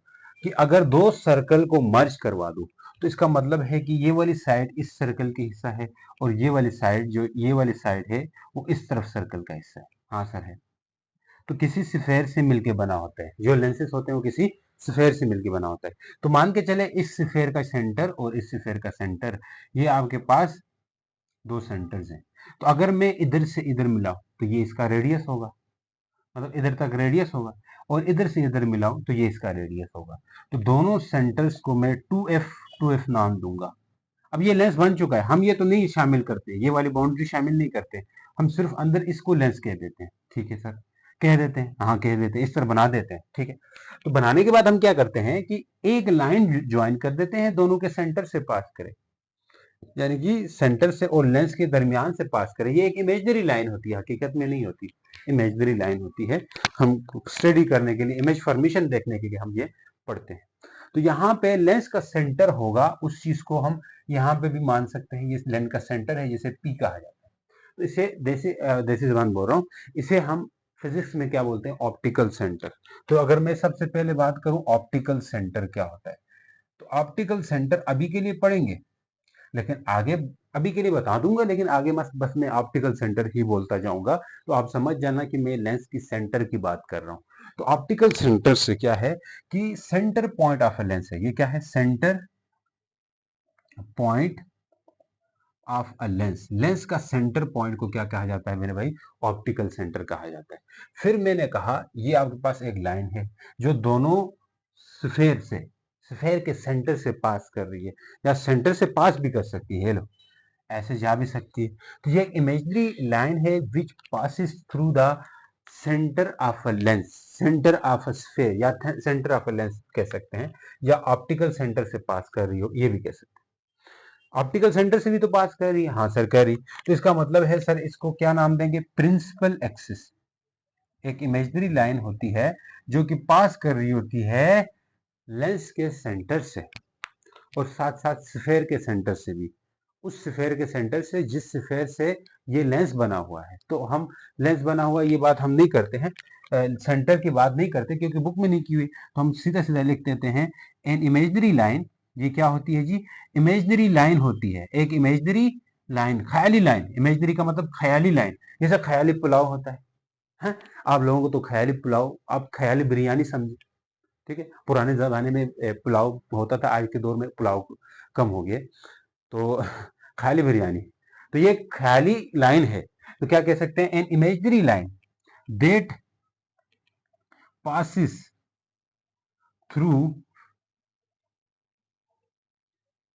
कि अगर दो सर्कल को मर्ज करवा दूं तो इसका मतलब है कि ये वाली साइड इस सर्कल की हिस्सा है और ये वाली साइड जो ये वाली साइड है वो इस तरफ सर्कल का हिस्सा है। हाँ सर है। तो किसी स्फेयर से मिलके बना होता है, जो लेंसेस होते हैं वो किसी स्फेयर से मिलके बना होता है। तो मान के चले इस स्फेयर का सेंटर और इस स्फेयर का सेंटर, ये आपके पास दो सेंटर्स हैं। तो अगर मैं इधर से इधर मिलाऊं तो ये इसका रेडियस होगा, मतलब इधर तक रेडियस होगा, और इधर से इधर मिलाऊं तो ये इसका रेडियस होगा। तो दोनों सेंटर्स को मैं 2f नाम दूंगा। अब ये लेंस बन चुका है, हम ये तो नहीं शामिल करते, ये वाली बाउंड्री शामिल नहीं करते, हम सिर्फ अंदर इसको लेंस कह देते हैं। ठीक है सर, कह देते हैं, हाँ कह देते हैं, इस तरह बना देते हैं। ठीक है, तो बनाने के बाद हम क्या करते हैं कि एक लाइन ज्वाइन कर देते हैं, दोनों के सेंटर से पास करें, यानी कि सेंटर से और लेंस के दरमियान से पास करें। ये एक इमेजनरी लाइन होती है, हकीकत में नहीं होती, इमेजनरी लाइन होती है। हम स्टडी करने के लिए, इमेज फॉर्मेशन देखने के लिए हम ये पढ़ते हैं। तो यहाँ पे लेंस का सेंटर होगा, उस चीज को हम यहाँ पे भी मान सकते हैं, ये लेंस का सेंटर है, जिसे पी कहा जाता है। तो इसे देसी देसी जबान बोल रहा हूँ, इसे हम फिजिक्स में क्या बोलते हैं, ऑप्टिकल सेंटर। तो अगर मैं सबसे पहले बात करूं ऑप्टिकल सेंटर क्या होता है, तो ऑप्टिकल सेंटर अभी के लिए पढ़ेंगे, लेकिन आगे, अभी के लिए बता दूंगा, लेकिन आगे बस मैं ऑप्टिकल सेंटर ही बोलता जाऊंगा, तो आप समझ जाना कि मैं लेंस की सेंटर की बात कर रहा हूं। तो ऑप्टिकल सेंटर से क्या है कि centre point of a lens है, ये क्या है, centre point of a lens. Lens का सेंटर पॉइंट को क्या कहा जाता है मेरे भाई, ऑप्टिकल सेंटर कहा जाता है। फिर मैंने कहा ये आपके पास एक लाइन है जो दोनों स्फेयर से, स्फेयर के सेंटर से पास कर रही है, या सेंटर से पास भी कर सकती है, लो ऐसे जा भी सकती है। तो ये एक इमेजनरी लाइन है which passes through the centre of a lens, centre of a sphere, या सेंटर ऑफ अ लेंस कह सकते हैं, या ऑप्टिकल सेंटर से पास कर रही हो, ये भी कह सकते हैं। ऑप्टिकल सेंटर से भी तो पास कर रही है, हाँ सर कह रही। तो इसका मतलब है सर, इसको क्या नाम देंगे, प्रिंसिपल एक्सिस। एक इमेजनरी लाइन होती है जो कि पास कर रही होती है लेंस के सेंटर से, और साथ साथ स्फेयर के सेंटर से भी, उस स्फेयर के सेंटर से जिस स्फेयर से ये लेंस बना हुआ है। तो हम लेंस बना हुआ ये बात हम नहीं करते हैं, सेंटर की बात नहीं करते क्योंकि बुक में नहीं की हुई, तो हम सीधा सीधा लिख देते हैं एन इमेजनरी लाइन। ये क्या होती है जी, इमेजनरी लाइन होती है, एक इमेजनरी लाइन, ख्याली लाइन। इमेजनरी का मतलब ख्याली लाइन, जैसा ख्याली पुलाव होता है? आप लोगों को तो ख्याली पुलाव, आप ख्याली बिरयानी समझे। ठीक है, पुराने जमाने में पुलाव होता था, आज के दौर में पुलाव कम हो गया, तो ख्याली बिरयानी। तो ये ख्याली लाइन है, तो क्या कह सकते हैं, an imaginary line that passes through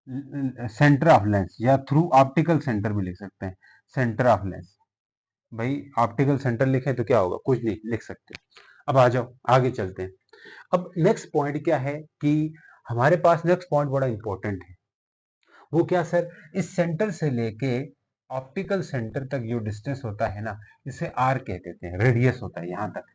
centre of lens, या थ्रू ऑप्टिकल सेंटर भी लिख सकते हैं, सेंटर ऑफ लेंस। भाई ऑप्टिकल सेंटर लिखें तो क्या होगा, कुछ नहीं लिख सकते। अब आ जाओ आगे चलते हैं। अब नेक्स्ट पॉइंट क्या है कि हमारे पास नेक्स्ट पॉइंट बड़ा इंपॉर्टेंट है। वो क्या सर, इस सेंटर से लेके ऑप्टिकल सेंटर तक जो डिस्टेंस होता है ना, इसे आर कह देते हैं, रेडियस होता है यहाँ तक।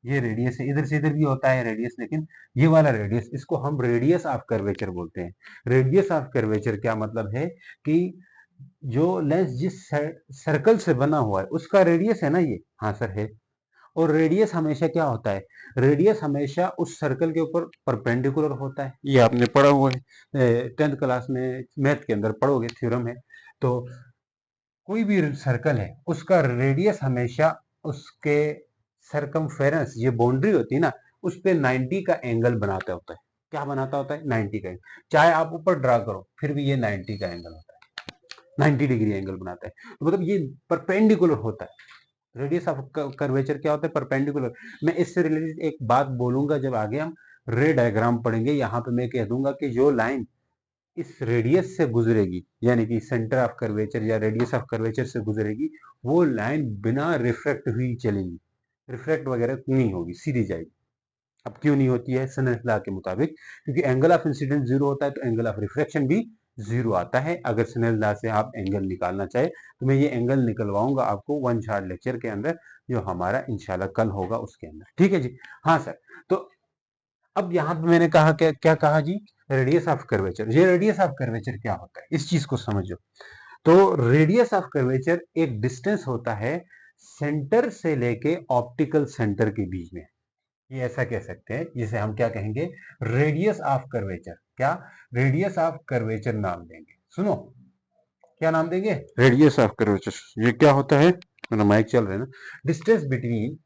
ये रेडियस है, इधर से इधर भी होता है रेडियस, लेकिन ये वाला रेडियस, इसको हम रेडियस ऑफ कर्वेचर बोलते हैं। रेडियस ऑफ कर्वेचर क्या मतलब है कि जो लेंस जिस सर्कल से बना हुआ है उसका रेडियस है ना ये, हाँ सर है। और रेडियस हमेशा क्या होता है, रेडियस हमेशा उस सर्कल के ऊपर परपेंडिकुलर होता है, ये आपने पढ़ा हुआ है 10th क्लास में मैथ के अंदर पढ़ोगे, थ्योरम है। तो कोई भी सर्कल है उसका रेडियस हमेशा उसके सरकमफेरेंस, ये बाउंड्री होती है ना, उस पे 90 का एंगल बनाता होता है। क्या बनाता होता है, 90 का एंगल। चाहे आप ऊपर ड्रा करो फिर भी ये 90 का एंगल होता है, 90 डिग्री एंगल बनाता है। तो मतलब ये परपेंडिकुलर होता है। रेडियस ऑफ कर्वेचर क्या होता है, परपेंडिकुलर। मैं इससे रिलेटेड एक बात बोलूंगा जब आगे हम रे डायग्राम पढ़ेंगे, यहाँ पे मैं कह दूंगा कि जो लाइन इस रेडियस से गुजरेगी, यानी कि सेंटर ऑफ कर्वेचर या रेडियस ऑफ कर्वेचर से गुजरेगी, वो लाइन बिना रिफ्रैक्ट हुई चलेगी, रिफ्रैक्ट वगैरह नहीं होगी, सीधी जाएगी। अब क्यों नहीं होती है, स्नेल लॉ के मुताबिक, क्योंकि एंगल ऑफ इंसिडेंस जीरो होता है, तो एंगल ऑफ रिफ्लेक्शन भी जीरो आता है। अगर स्नेल लॉ से आप एंगल निकालना चाहे तो मैं ये एंगल निकलवाऊंगा आपको वन शॉट लेक्चर के अंदर, जो हमारा इंशाल्लाह कल होगा उसके अंदर। ठीक है जी, हाँ सर। तो अब यहाँ पे मैंने कहा, क्या क्या कहा जी, रेडियस ऑफ कर्वेचर। ये रेडियस ऑफ कर्वेचर क्या होता है, इस चीज को समझो। तो रेडियस ऑफ कर्वेचर एक डिस्टेंस होता है सेंटर से लेके ऑप्टिकल सेंटर के बीच में। ये ऐसा कह सकते हैं, जिसे हम क्या कहेंगे, रेडियस ऑफ कर्वेचर। क्या? रेडियस ऑफ कर्वेचर नाम देंगे। सुनो, क्या नाम देंगे? Radius of curvature. ये क्या होता है? मेरा माइक चल रहा है ना। डिस्टेंस बिटवीन,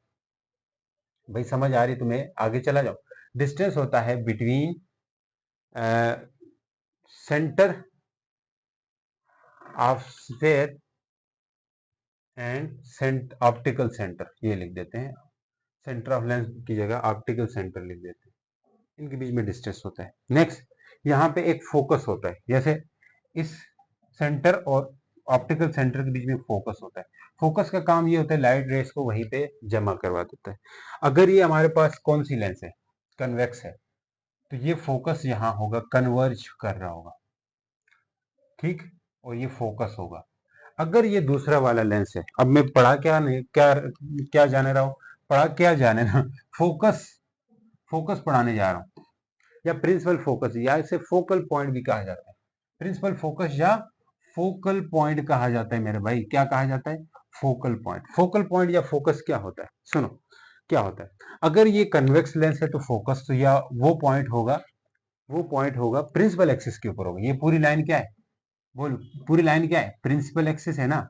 भाई समझ आ रही तुम्हें? आगे चला जाओ। डिस्टेंस होता है between centre of sphere and optical centre, ये लिख देते हैं। सेंटर ऑफ लेंस की जगह ऑप्टिकल सेंटर लिख देते हैं। इनके बीच में डिस्टेंस होता है। नेक्स्ट, यहाँ पे एक फोकस होता है, जैसे इस सेंटर और ऑप्टिकल सेंटर के बीच में फोकस होता है। फोकस का काम ये होता है लाइट रेस को वहीं पे जमा करवा देता है। अगर ये हमारे पास कौन सी लेंस है, कन्वेक्स है, तो ये फोकस यहाँ होगा, कन्वर्ज कर रहा होगा, ठीक, और ये फोकस होगा। अगर ये दूसरा वाला लेंस है, अब मैं पढ़ा क्या नहीं, क्या क्या जाने रहा हूँ, पढ़ा क्या जाने रहा हूँ, फोकस, फोकस पढ़ाने जा रहा हूँ, या प्रिंसिपल फोकस, या इसे फोकल पॉइंट भी कहा जाता है। प्रिंसिपल फोकस या फोकल पॉइंट कहा जाता है मेरे भाई। क्या कहा जाता है? Focal point. फोकल पॉइंट या फोकस क्या होता है? सुनो, क्या होता है? अगर ये कन्वेक्स लेंस है तो फोकस तो या वो पॉइंट होगा प्रिंसिपल एक्सिस के ऊपर होगा। ये पूरी लाइन क्या है? बोल, पूरी लाइन क्या है? प्रिंसिपल एक्सिस है ना?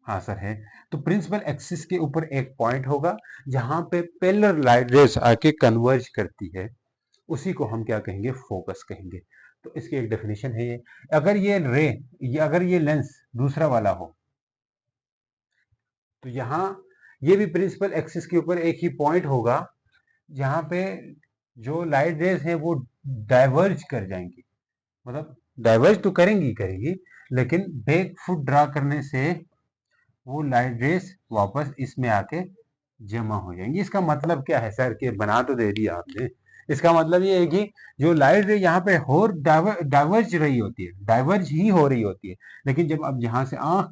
हाँ सर है। तो प्रिंसिपल एक्सिस के ऊपर एक पॉइंट होगा जहां पे पैरेलल लाइट रेस आके कन्वर्ज करती है, उसी को हम क्या कहेंगे? फोकस कहेंगे। तो इसकी एक डेफिनेशन है ये। अगर अगर ये लेंस दूसरा वाला हो, तो यहाँ ये भी प्रिंसिपल एक्सिस के ऊपर एक ही पॉइंट होगा जहां पे जो लाइट रेस है वो डाइवर्ज कर जाएंगी। मतलब डाइवर्ज तो करेंगी, लेकिन बैक फुट ड्रा करने से वो लाइट रेस वापस इसमें आके जमा हो जाएंगी। इसका मतलब क्या है सर? के बना तो दे दिया आपने। इसका मतलब ये है कि जो लाइट रे यहाँ पे हो डाइवर्ज रही होती है, डाइवर्ज ही हो रही होती है, लेकिन जब आप यहाँ से आंख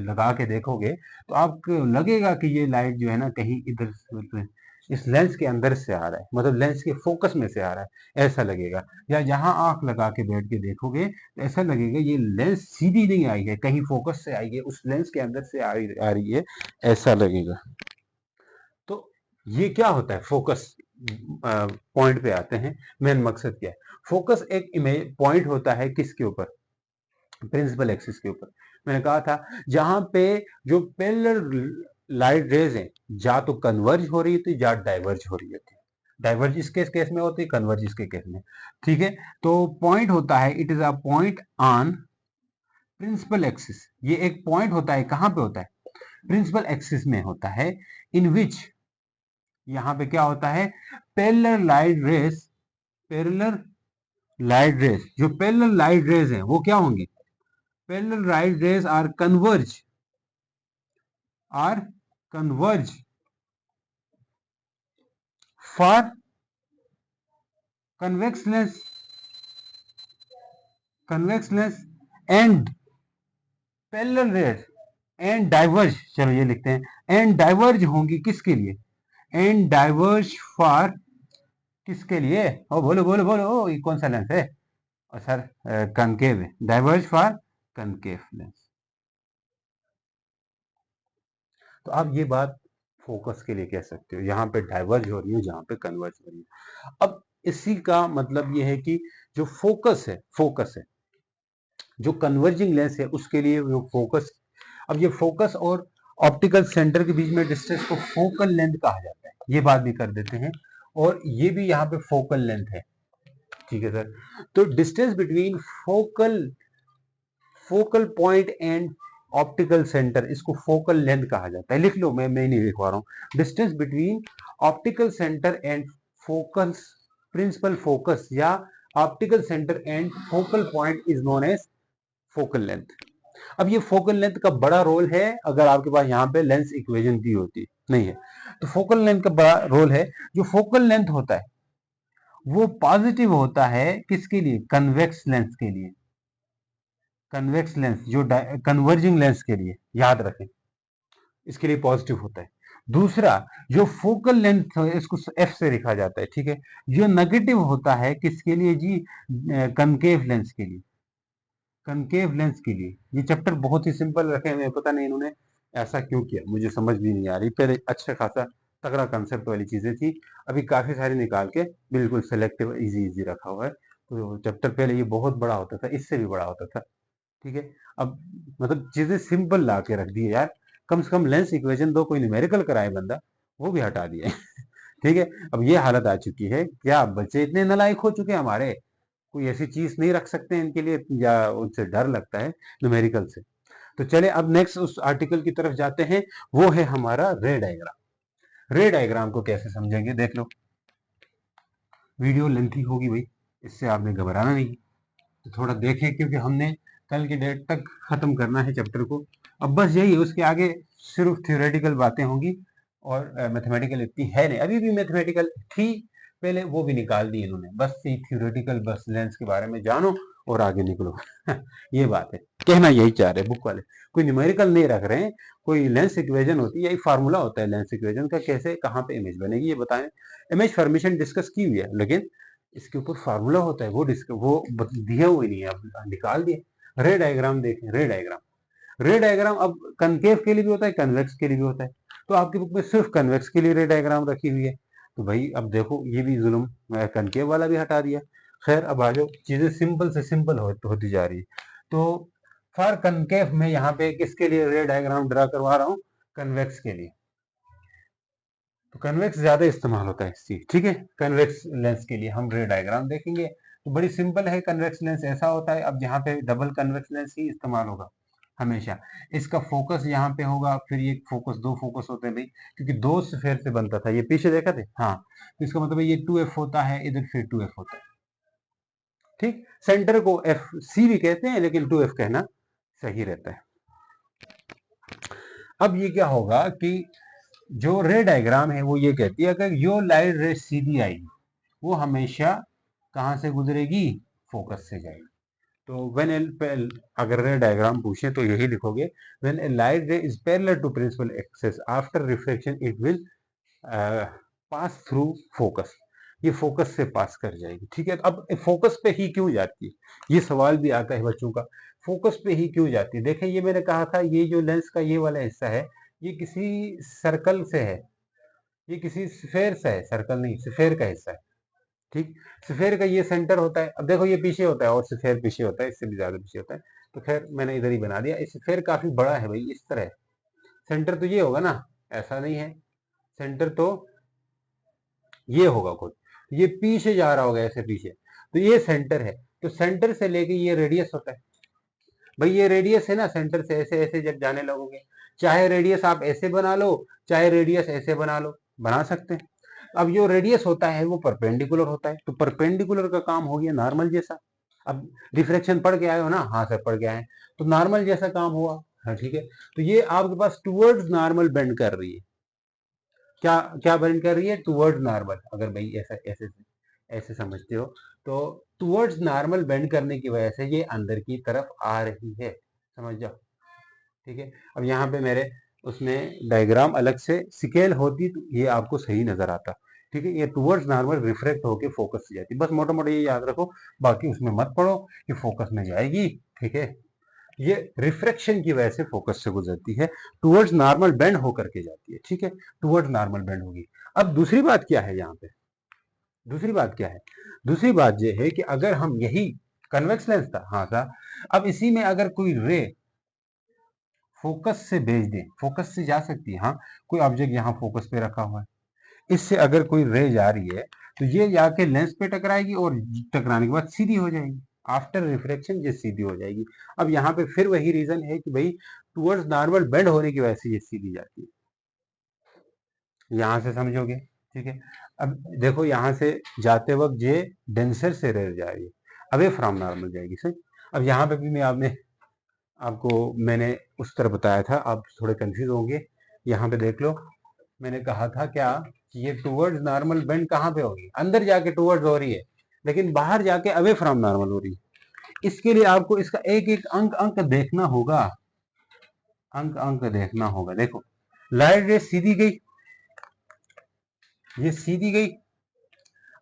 लगा के देखोगे तो आपको लगेगा कि ये लाइट जो है ना कहीं इधर इस लेंस के अंदर से आ रहा है, मतलब लेंस के फोकस में से आ रहा है, ऐसा लगेगा। या जहां आंख लगा के बैठ के देखोगे तो ऐसा लगेगा ये लेंस सीधी नहीं आई है, कहीं फोकस से आई है, उस लेंस के अंदर से आ रही है, ऐसा लगेगा। तो ये क्या होता है? फोकस पॉइंट पे आते हैं। मेन मकसद क्या है? फोकस एक इमेज पॉइंट होता है किसके ऊपर? प्रिंसिपल एक्सिस के ऊपर। मैंने कहा था जहां पे जो पैरेलल लाइट रेज है, या तो कन्वर्ज हो रही होती है या डाइवर्ज हो रही होती है। डाइवर्ज इसके केस में होती है, कन्वर्ज इसके केस में, ठीक है। तो पॉइंट होता है, it is a point on principal axis. ये एक पॉइंट होता है, कहां पे होता है? प्रिंसिपल एक्सिस में होता है। इन विच, यहां पे क्या होता है? Parallel light rays, parallel light rays, जो पैरेलल लाइट रेस है वो क्या होंगी? Parallel light rays are converge for convex lens, convex lens and parallel rays and diverge, चलो ये लिखते हैं, एंड डाइवर्ज होंगी किसके लिए? एंड डाइवर्ज फॉर किसके लिए? ओ बोलो बोलो बोलो, ओ ये कौन सा लेंस है? और सर कनकेव है, डाइवर्ज फॉर कनकेव लेंस। तो आप ये बात फोकस के लिए कह सकते हो, यहाँ पे डाइवर्ज हो रही है, जहाँ पे कन्वर्ज हो रही है। अब इसी का मतलब ये है कि जो फोकस है, जो कन्वर्जिंग लेंस है उसके लिए वो फोकस। अब ये फोकस और ऑप्टिकल सेंटर के बीच में डिस्टेंस को फोकल लेंथ कहा जाता है, ये बात भी कर देते हैं। और ये भी यहाँ पे फोकल लेंथ है, ठीक है सर। तो distance between focal focal point and optical centre, इसको फोकल लेंथ कहा जाता है। लिख लो, मैं नहीं लिखवा रहा हूं। Distance between optical centre and focus, principal focus या optical centre and focal point is known as focal length. अब ये फोकल लेंथ का बड़ा रोल है अगर आपके पास यहाँ पे लेंस इक्वेशन दी होती नहीं है, तो फोकल लेंथ का बड़ा रोल है। जो फोकल लेंथ होता है वो पॉजिटिव होता है किसके लिए? कन्वेक्स लेंस के लिए। कन्वेक्स लेंस जो कन्वर्जिंग लेंस के लिए, याद रखें, इसके लिए पॉजिटिव होता है। दूसरा, जो फोकल लेंथ है इसको एफ से लिखा जाता है, ठीक है। जो नेगेटिव होता है किसके लिए जी? कनकेव लेंस के लिए, कनकेव लेंस के लिए। ये चैप्टर बहुत ही सिंपल रखे हुए हैं, पता नहीं इन्होंने ऐसा क्यों किया, मुझे समझ भी नहीं आ रही। पहले अच्छा खासा तगड़ा कंसेप्ट वाली चीजें थी। अभी काफी सारी निकाल के बिल्कुल सेलेक्टिव इजी इजी रखा हुआ है। तो चैप्टर पहले ये बहुत बड़ा होता था, इससे भी बड़ा होता था। ठीक है, अब मतलब चीजें सिंपल ला के रख दी है यार। कम से कम लेंस इक्वेशन दो, कोई न्यूमेरिकल कराए बंदा, वो भी हटा दिए। ठीक है, अब ये हालत आ चुकी है, क्या बच्चे इतने नालायक हो चुके हैं हमारे, कोई ऐसी चीज नहीं रख सकते हैं इनके लिए, या उनसे डर लगता है न्यूमेरिकल से। तो चले अब नेक्स्ट उस आर्टिकल की तरफ जाते हैं, वो है हमारा रे डायग्राम। रे डायग्राम को कैसे समझेंगे देख लो, वीडियो लेंथी होगी भाई, इससे आपने घबराना नहीं, तो थोड़ा देखें क्योंकि हमने कल की डेट तक खत्म करना है चैप्टर को। अब बस यही है, उसके आगे सिर्फ थ्योरेटिकल बातें होंगी, और मैथमेटिकल इतनी है नहीं, अभी भी मैथमेटिकल थी पहले, वो भी निकाल दी इन्होंने, बस ये थ्योरेटिकल बस लेंस के बारे में जानो और आगे निकलो। ये बात है, कहना यही चाह रहे बुक वाले, कोई न्यूमेरिकल नहीं रख रहे हैं, कोई लेंस इक्वेशन होती है, यही फार्मूला होता है लेंस इक्वेशन का, कैसे कहाँ पे इमेज बनेगी ये बताएं। इमेज फॉर्मेशन डिस्कस की हुई है, लेकिन इसके ऊपर फार्मूला होता है, वो दिया हुआ ही नहीं है, अब निकाल दिए। रे डायग्राम देखें, रे डायग्राम, रे डायग्राम अब कनकेव के लिए भी होता है, कन्वेक्स के लिए भी होता है। तो आपकी बुक में सिर्फ कन्वेक्स के लिए रे डायग्राम रखी हुई है, तो भाई अब देखो ये भी जुल्म, मैं कनकेव वाला भी हटा दिया। खैर अब आ जाओ, चीजें सिंपल से सिंपल होती जा रही है। तो फॉर कनकेव में यहाँ पे किसके लिए रे डायग्राम ड्रा करवा रहा हूँ, कन्वेक्स के लिए। तो कन्वेक्स ज्यादा इस्तेमाल होता है इस चीज, ठीक है, कन्वेक्स लेंस के लिए हम रे डायग्राम देखेंगे। तो बड़ी सिंपल है, कन्वेक्स लेंस ऐसा होता है, अब यहाँ पे डबल कन्वेक्स लेंस ही इस्तेमाल होगा हमेशा। इसका फोकस यहाँ पे होगा, फिर ये फोकस, दो फोकस होते हैं भाई, क्योंकि दो स्फेयर से बनता था, ये पीछे देखा थे, हाँ, तो इसका मतलब ये 2f होता है, इधर फिर 2f होता है। ठीक, सेंटर को एफ सी भी कहते हैं, लेकिन 2f कहना सही रहता है। अब ये क्या होगा कि जो रे डायग्राम है वो ये कहती है, अगर यो लाइट रे सीधी आएगी, वो हमेशा कहां से गुजरेगी, फोकस से जाएगी। तो अगर रे डायग्राम पूछे तो यही लिखोगे, when a light ray is parallel to principal axis after reflection it will pass through focus, ये फोकस से पास कर जाएगी। ठीक है, अब फोकस पे ही क्यों जाती है, ये सवाल भी आता है बच्चों का, फोकस पे ही क्यों जाती है। देखें, ये मैंने कहा था, ये जो लेंस का ये वाला हिस्सा है, ये किसी सर्कल से है, ये किसी स्फेयर से है, सर्कल नहीं, स्फेयर का हिस्सा है। ठीक, स्फेयर का ये सेंटर होता है, अब देखो ये पीछे होता है और स्फेयर पीछे होता है, इससे भी ज्यादा पीछे होता है, तो खैर मैंने इधर ही बना दिया। इस स्फेयर काफी बड़ा है भाई, इस तरह सेंटर तो ये होगा ना, ऐसा नहीं है, सेंटर तो ये होगा कुछ, ये पीछे जा रहा होगा ऐसे पीछे, तो ये सेंटर है। तो सेंटर से लेके ये रेडियस होता है भाई, ये रेडियस है ना, सेंटर से ऐसे ऐसे जब जाने लगोगे, चाहे रेडियस आप ऐसे बना लो, चाहे रेडियस ऐसे बना लो, बना सकते हैं। अब जो रेडियस होता है वो परपेंडिकुलर होता है, तो परपेंडिकुलर का काम हो गया नॉर्मल जैसा। अब डिफ्रेक्शन पढ़ के आए हो ना, हाँ सर पढ़ के आए, तो नॉर्मल जैसा काम हुआ। हाँ ठीक है, तो ये आपके पास टूवर्ड्स नॉर्मल बेंड कर रही है, क्या क्या बेंड कर रही है, टूवर्ड्स नॉर्मल। अगर भाई ऐसा ऐसे ऐसे समझते हो, तो टूवर्ड्स नॉर्मल बेंड करने की वजह से ये अंदर की तरफ आ रही है, समझ जाओ। ठीक है, अब यहाँ पे मेरे उसमें डायग्राम अलग से स्केल होती तो ये आपको सही नजर आता। ठीक है, ये टूवर्ड्स नॉर्मल रिफ्लेक्ट होके फोकस से जाती, बस मोटा मोटा ये याद रखो, बाकी उसमें मत पढ़ो कि फोकस में जाएगी। ठीक है, ये रिफ्रैक्शन की वजह से फोकस से गुजरती है, टूवर्ड्स नॉर्मल बेंड होकर के जाती है। ठीक है, टूवर्ड्स नॉर्मल बेंड होगी। अब दूसरी बात क्या है यहाँ पे, दूसरी बात क्या है, दूसरी बात ये है कि अगर हम यही कन्वेक्स लेंस था, हाँ था, अब इसी में अगर कोई रे फोकस से भेज दें, फोकस से जा सकती है, हाँ, कोई ऑब्जेक्ट यहाँ फोकस पे रखा हुआ है, इससे अगर कोई रे जा रही है, तो ये जाके लेंस पे टकराएगी और टकराने के बाद सीधी हो जाएगी, आफ्टर रिफ्लेक्शन ये सीधी हो जाएगी। अब यहाँ पे फिर वही रीजन है कि भाई टूवर्ड्स नॉर्मल बेंड होने की वजह से ये सीधी जाती है, यहाँ से समझोगे। ठीक है, अब देखो यहाँ से जाते वक्त ये डेंसर से रे जा रही है, अवे फ्रॉम नॉर्मल जाएगी सही। अब यहाँ पे भी मैं आपने आपको मैंने उस तरह बताया था, आप थोड़े कंफ्यूज होंगे। यहाँ पे देख लो, मैंने कहा था क्या कि ये टूवर्ड्स नॉर्मल बेंड कहाँ पे होगी, अंदर जाके टूवर्ड्स हो रही है, लेकिन बाहर जाके अवे फ्रॉम नॉर्मल हो रही है। इसके लिए आपको इसका एक एक अंक अंक देखना होगा, अंक अंक देखना होगा। देखो लाइट रे सीधी गई, ये सीधी गई,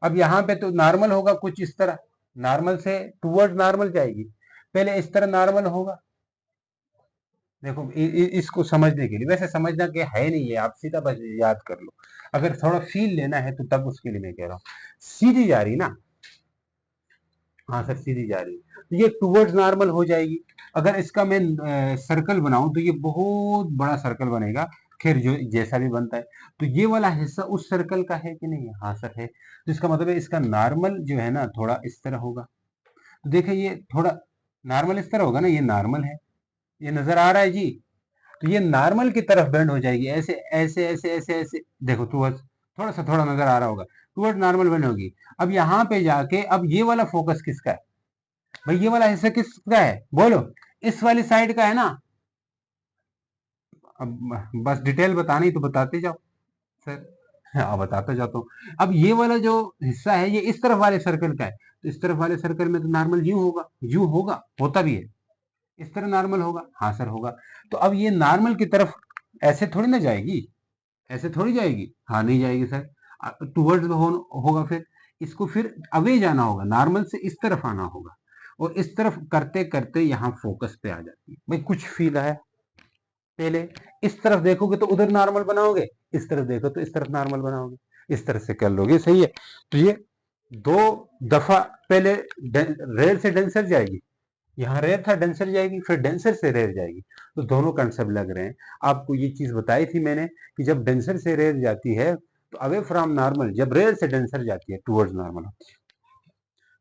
अब यहाँ पे तो नॉर्मल होगा कुछ इस तरह, नॉर्मल से टूवर्ड्स नॉर्मल जाएगी, पहले इस तरह नॉर्मल होगा, देखो इसको समझने के लिए, वैसे समझना कि है नहीं है, आप सीधा बस याद कर लो। अगर थोड़ा फील लेना है तो तब उसके लिए मैं कह रहा हूँ, सीधी जा रही ना, हाँ सर सीधी जा रही है, तो ये टूवर्ड्स नॉर्मल हो जाएगी। अगर इसका मैं सर्कल बनाऊं तो ये बहुत बड़ा सर्कल बनेगा। खैर जो जैसा भी बनता है, तो ये वाला हिस्सा उस सर्कल का है कि नहीं है? हाँ सर है। तो इसका मतलब है इसका नॉर्मल जो है ना थोड़ा इस तरह होगा। तो देखिए ये थोड़ा नॉर्मल इस तरह होगा ना, ये नॉर्मल है, ये नजर आ रहा है जी। तो ये नॉर्मल की तरफ बेंड हो जाएगी, ऐसे ऐसे ऐसे ऐसे ऐसे, देखो टूवर्ड्स, थोड़ा सा थोड़ा नजर आ रहा होगा, टूवर्ड नॉर्मल बेंड होगी। अब यहाँ पे जाके अब ये वाला फोकस किसका है भाई? ये वाला हिस्सा किसका है बोलो? इस वाली साइड का है ना। अब बस डिटेल बतानी ही तो बताते जाओ सर। हाँ बताता जाता हूँ। अब ये वाला जो हिस्सा है ये इस तरफ वाले सर्कल का है, तो इस तरफ वाले सर्कल में तो नॉर्मल यूं होगा, यूं होगा, होता भी है। इस तरह नॉर्मल होगा, हाँ सर होगा। तो अब ये नॉर्मल की तरफ ऐसे थोड़ी ना जाएगी, ऐसे थोड़ी जाएगी, हाँ नहीं जाएगी सर। टूवर्ड्स होगा, फिर इसको फिर अवे जाना होगा, नॉर्मल से इस तरफ आना होगा, और इस तरफ करते करते यहाँ फोकस पे आ जाती है। भाई कुछ फील आया? पहले इस तरफ देखोगे तो उधर नॉर्मल बनाओगे, इस तरफ देखो तो इस तरफ नॉर्मल बनाओगे, इस तरह से कर लोगे, सही है। तो ये दो दफा पहले रेयर से डेंसर जाएगी, यहाँ रेयर था डेंसर जाएगी, फिर डेंसर से रेयर जाएगी। तो दोनों कंसेप्ट लग रहे हैं। आपको ये चीज बताई थी मैंने कि जब डेंसर से रेयर जाती है तो अवे फ्रॉम नॉर्मल, जब रेयर से डेंसर जाती है टूवर्ड्स नॉर्मल होती है।